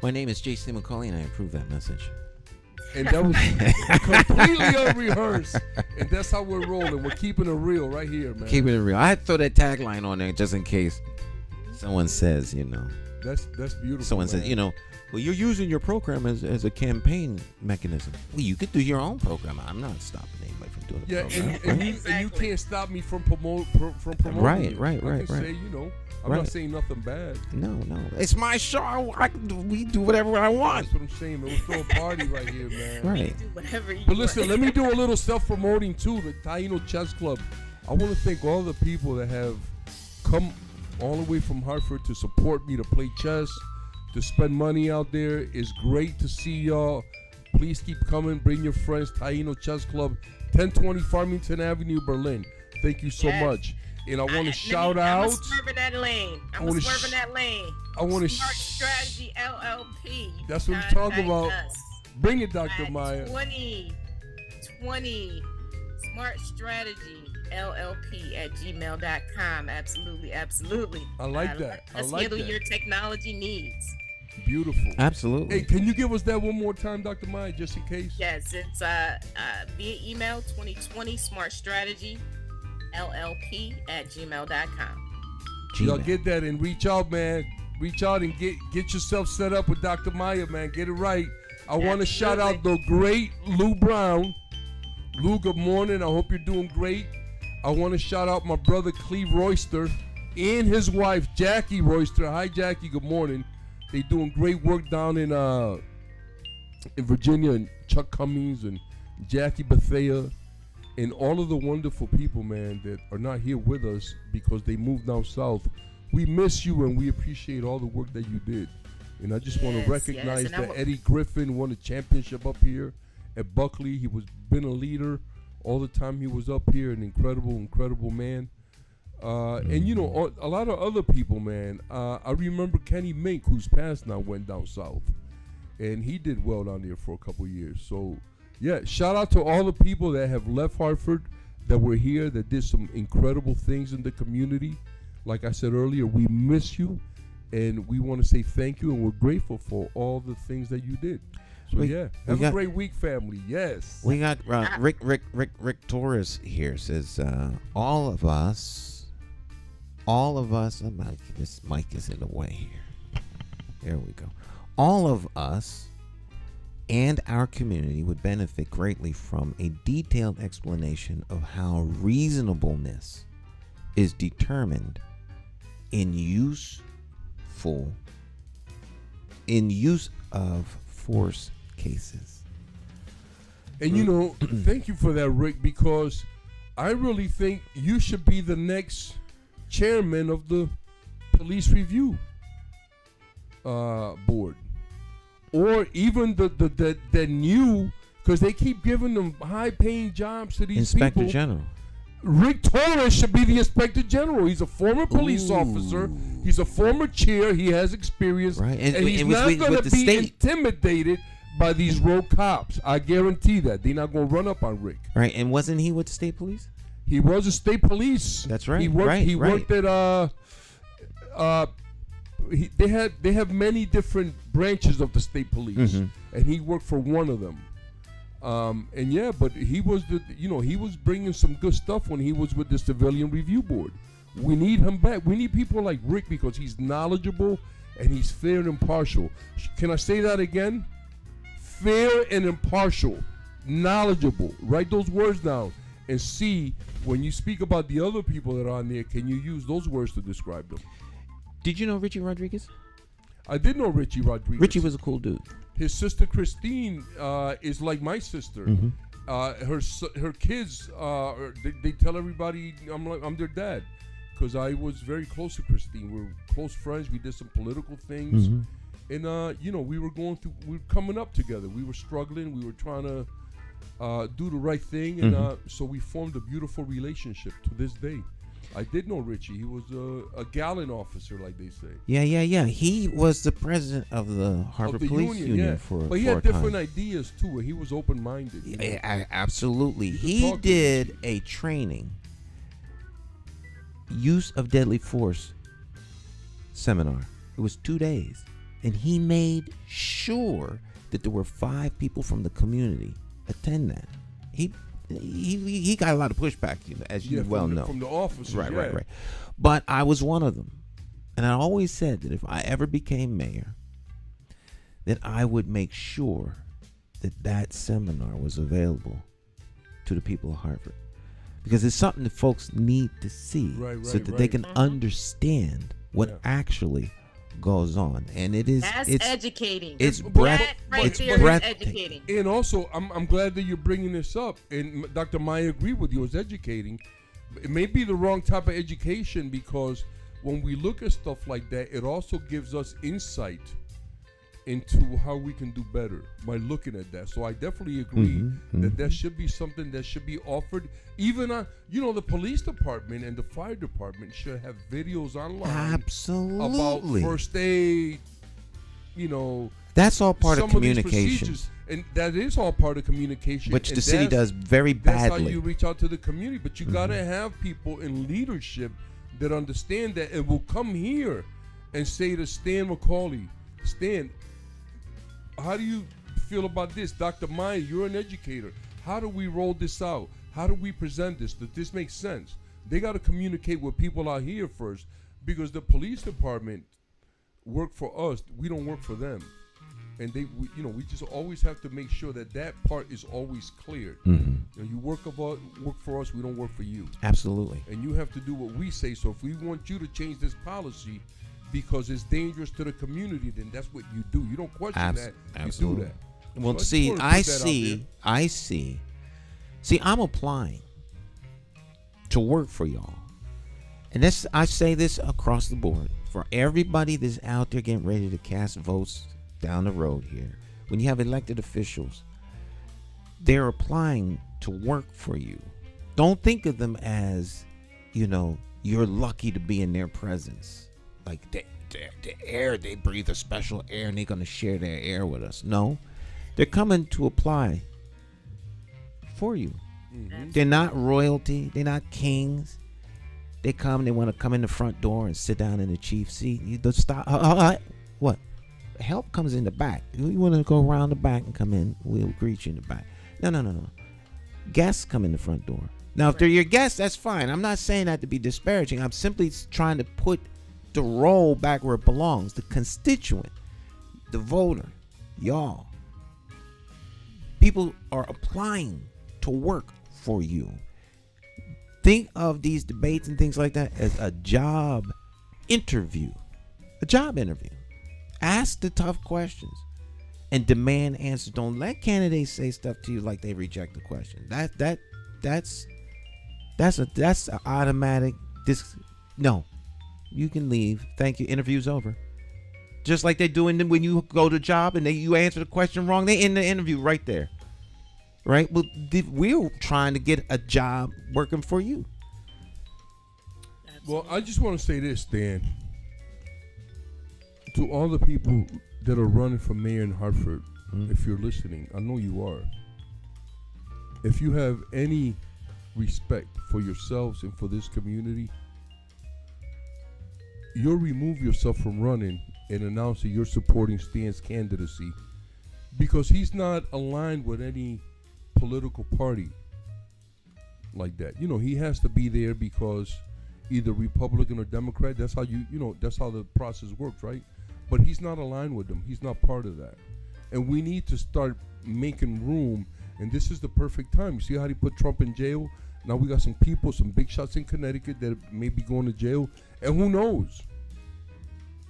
My name is J.C. McCauley, and I approve that message. And that was completely unrehearsed. And that's how we're rolling. We're keeping it real right here, man. Keeping it real. I had to throw that tagline on there just in case someone says, That's beautiful. Someone says, well, you're using your program as a campaign mechanism. Well, you could do your own program. I'm not stopping anybody from doing a program. And you can't stop me from promoting. Right. I can say, I'm not saying nothing bad. No. It's my show. We do whatever I want. That's what I'm saying, man. We'll throw a party right here, man. Right. Do whatever you But listen, want. let me do a little self-promoting, too. The Taino Chess Club. I want to thank all the people that have come all the way from Hartford to support me to play chess, to spend money out there. It's great to see y'all. Please keep coming. Bring your friends. Taino Chess Club, 1020 Farmington Avenue, Berlin. Thank you so much. And I want to shout out. I'm swerving that lane. I want to Smart Strategy LLP. That's what I'm talking about. Us. Bring it, Dr. Maya. 2020 Smart Strategy LLP at gmail.com. Absolutely. I like that. Let's handle your technology needs. Beautiful. Absolutely. Hey, can you give us that one more time, Dr. Maya, just in case? Yes, it's via email 2020 Smart Strategy LLP at gmail.com. Y'all get that and reach out, man. Reach out and get yourself set up with Dr. Maya, man. Get it right. I want to shout out the great Lou Brown. Lou, good morning. I hope you're doing great. I want to shout out my brother Cleve Royster and his wife Jackie Royster. Hi, Jackie. Good morning. They doing great work down in Virginia, and Chuck Cummings and Jackie Bethea and all of the wonderful people, man, that are not here with us because they moved down south. We miss you and we appreciate all the work that you did. And I just want to recognize that Eddie Griffin won a championship up here at Buckley. He was been a leader all the time he was up here, an incredible man. And a lot of other people, man. I remember Kenny Mink, who's passed now, went down south, and he did well down there for a couple years. So, yeah, shout out to all the people that have left Hartford, that were here, that did some incredible things in the community. Like I said earlier, we miss you, and we want to say thank you, and we're grateful for all the things that you did. So have a great week, family. Yes. We got Rick Torres here. Says all of us. This mic is in the way here. There we go. All of us and our community would benefit greatly from a detailed explanation of how reasonableness is determined in use of force cases. And thank you for that, Rick, because I really think you should be the next chairman of the police review board, or even the new, because they keep giving them high-paying jobs to these Inspector people. General. Rick Torres should be the Inspector General. He's a former police officer. He's a former chair. He has experience, right? And he's not going to be intimidated by these rogue cops. I guarantee that they're not going to run up on Rick. Right? And wasn't he with the state police? He was a state police. That's right. He worked at they have many different branches of the state police, and he worked for one of them. But he was he was bringing some good stuff when he was with the Civilian Review Board. We need him back. We need people like Rick because he's knowledgeable and he's fair and impartial. Can I say that again? Fair and impartial, knowledgeable. Write those words down and see when you speak about the other people that are on there, can you use those words to describe them? Did you know Richie Rodriguez? I did know Richie Rodriguez. Richie was a cool dude. His sister Christine is like my sister. Her kids, they tell everybody I'm their dad, because I was very close to Christine. We were close friends. We did some political things, and we were coming up together. We were struggling. We were trying to do the right thing, and so we formed a beautiful relationship to this day. I did know Richie. He was a gallant officer, like they say. Yeah. He was the president of the Harvard Police Union for But he for had a time. different ideas, too. He was open-minded. Absolutely. He did a training, use of deadly force seminar. It was 2 days. And he made sure that there were 5 people from the community attend that. He got a lot of pushback, as you well know. From the officers, Right. But I was one of them. And I always said that if I ever became mayor, that I would make sure that seminar was available to the people of Hartford. Because it's something that folks need to see so that they can understand what actually goes on. And it's educating. It's breathtaking. And also, I'm glad that you're bringing this up. And Dr. Maya agreed with you. It's educating. It may be the wrong type of education, because when we look at stuff like that, it also gives us insight into how we can do better by looking at that. So I definitely agree that should be something that should be offered. Even the police department and the fire department should have videos online. Absolutely. About first aid. That's all part of communication. And that is all part of communication. Which the city does very badly. That's how you reach out to the community. But you got to have people in leadership that understand that and will come here and say to Stan McCauley, Stan, how do you feel about this? Dr. Maya, you're an educator. How do we roll this out? How do we present this? Does this make sense? They got to communicate with people out here first, because the police department work for us. We don't work for them. And we just always have to make sure that part is always clear. You work for us, we don't work for you. Absolutely. And you have to do what we say. So if we want you to change this policy because it's dangerous to the community, then that's what you do. You don't question that. Absolutely. You do that. Well, So I see. I'm applying to work for y'all. And I say this across the board. For everybody that's out there getting ready to cast votes down the road here, when you have elected officials, they're applying to work for you. Don't think of them as, you're lucky to be in their presence. Like the air, they breathe a special air and they're going to share their air with us. No, they're coming to apply for you. They're not royalty. They're not kings. They want to come in the front door and sit down in the chief seat. What? Help comes in the back. You want to go around the back and come in, we'll greet you in the back. No. Guests come in the front door. Now, if they're your guests, that's fine. I'm not saying that to be disparaging. I'm simply trying to put the role back where it belongs. The constituent, the voter, y'all. People are applying to work for you. Think of these debates and things like that as a job interview. A job interview. Ask the tough questions and demand answers. Don't let candidates say stuff to you like they reject the question. That's an automatic. No, you can leave. Thank you. Interview's over. Just like they do when you go to a job and you answer the question wrong, they end the interview right there. Right? Well, we're trying to get a job working for you. Well, I just want to say this, Dan. To all the people that are running for mayor in Hartford, if you're listening, I know you are. If you have any respect for yourselves and for this community, you'll remove yourself from running and announce that you're supporting Stan's candidacy, because he's not aligned with any political party like that. He has to be there because either Republican or Democrat. That's how that's how the process works, right? But he's not aligned with them. He's not part of that. And we need to start making room. And this is the perfect time. You see how he put Trump in jail? Now we got some people, some big shots in Connecticut that may be going to jail. And who knows?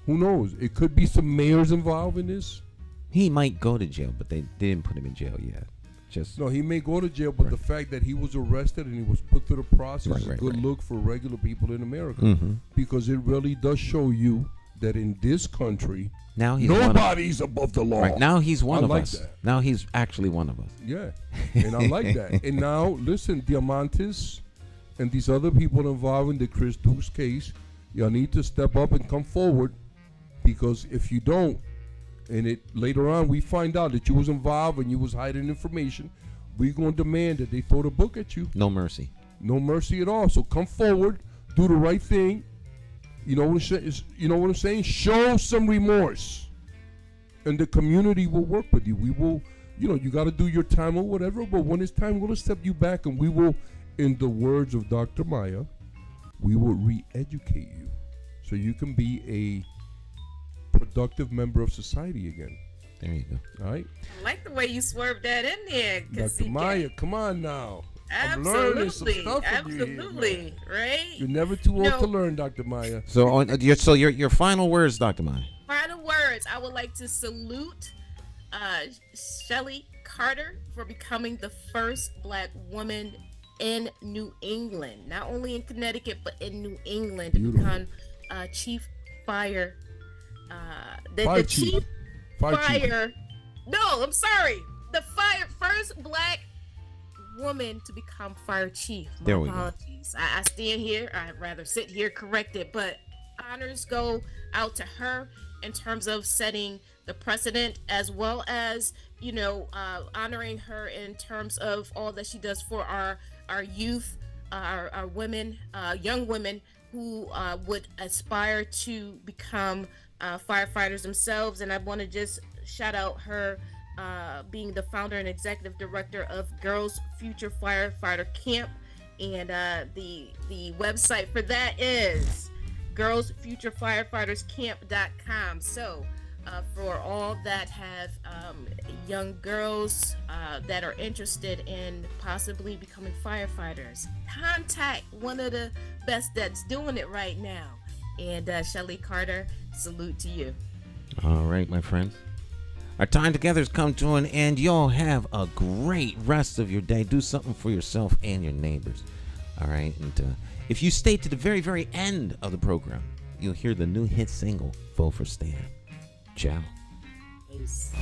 Who knows? It could be some mayors involved in this. He might go to jail, but they didn't put him in jail yet. No, he may go to jail, but the fact that he was arrested and he was put through the process is a good look for regular people in America, because it really does show you that in this country, now nobody's above the law. Right now, he's one of like us. That. Now he's actually one of us. Yeah, and I like that. And now, listen, Diamantis and these other people involved in the Chris Dukes case, y'all need to step up and come forward, because if you don't, and it later on we find out that you was involved and you was hiding information, we're going to demand that they throw the book at you. No mercy. No mercy at all. So come forward, do the right thing. You know what I'm saying? Show some remorse, and the community will work with you. We will, you got to do your time or whatever, but when it's time, we'll accept you back, and we will, in the words of Dr. Maya, we will re-educate you so you can be a productive member of society again. There you go. All right. I like the way you swerved that in there, Dr. Maya, come on now. Absolutely. I'm learning some stuff from you Absolutely. Right? You're never too old to learn, Dr. Maya. So, your final words, Dr. Maya. Final words. I would like to salute Shelly Carter for becoming the first Black woman in New England, not only in Connecticut but in New England, to become chief fire. The chief fire. No, I'm sorry. The first Black woman to become fire chief. My apologies. I stand here. I'd rather sit here corrected, but honors go out to her in terms of setting the precedent, as well as honoring her in terms of all that she does for our youth, our women, young women who would aspire to become firefighters themselves. And I want to just shout out her being the founder and executive director of Girls Future Firefighter Camp, and the website for that is girlsfuturefirefightercamp.com. So for all that have young girls that are interested in possibly becoming firefighters, contact one of the best that's doing it right now. And Shelly Carter, salute to you. All right, my friends. Our time together has come to an end. Y'all have a great rest of your day. Do something for yourself and your neighbors. All right. And if you stay to the very, very end of the program, you'll hear the new hit single, Vote for Stan. Ciao. Peace.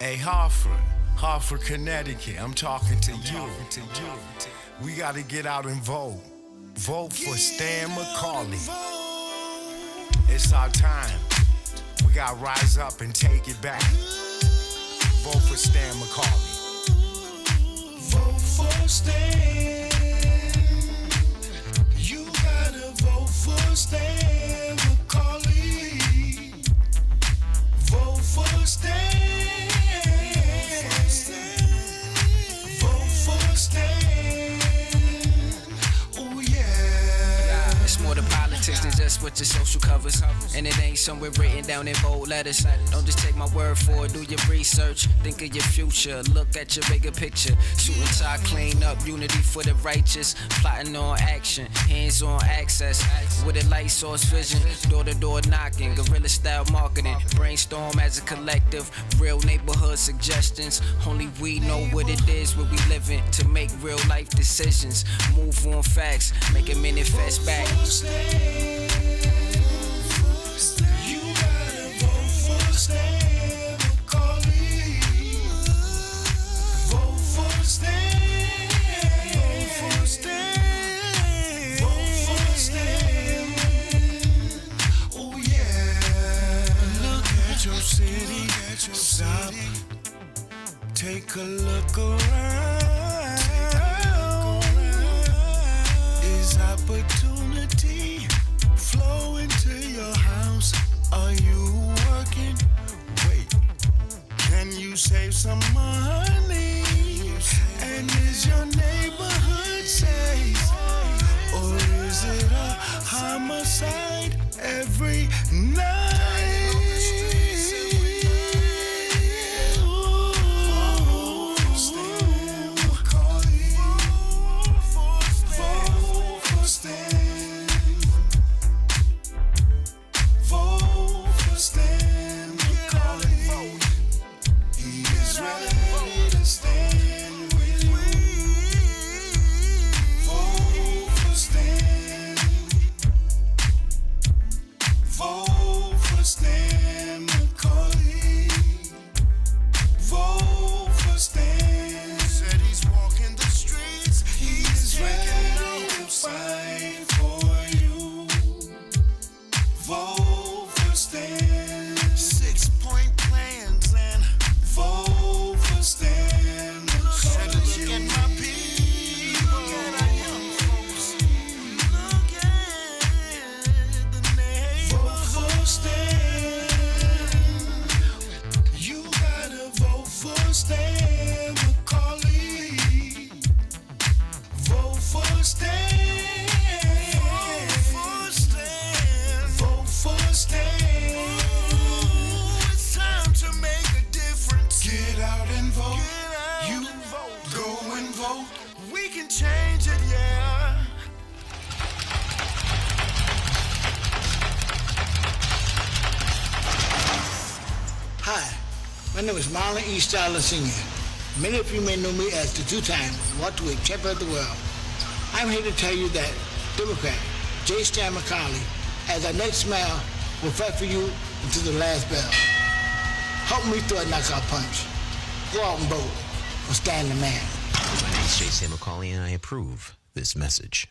Hey, Hartford, Connecticut, I'm talking to you. We gotta get out and vote. Vote for Stan McCauley. It's our time. We gotta rise up and take it back. Vote for Stan McCauley. Vote for Stan. You gotta vote for Stan McCauley. Vote for Stan. Vote for Stan. Oh yeah. It's more than politics than just what your social covers. And it ain't somewhere written down in bold letters. Don't just take my word for it, do your research. Think of your future, look at your bigger picture. Shooting tie, clean up, unity for the righteous. Plotting on action, hands on access. With a light source vision, door to door knocking. Guerrilla style marketing, brainstorm as a collective. Real neighborhood suggestions. Only we know what it is where we living. To make real life decisions. Move on facts, make it manifest back. You gotta vote for Stan McCauley. Vote for Stan. Vote for Stan. Vote for Stan. Oh yeah. Look at your city. Stop. Take a look around. Is opportunity flow into your house? Are you working? Wait, can you save some money? And is your neighborhood safe? Or is it a homicide every night? Senior. Many of you may know me as the two-time welterweight champion of the world. I'm here to tell you that Democrat J. Stan McCauley, as our next mayor, will fight for you until the last bell. Help me throw a knockout punch. Go out and vote for Stan the man. My name is J. Stan McCauley, and I approve this message.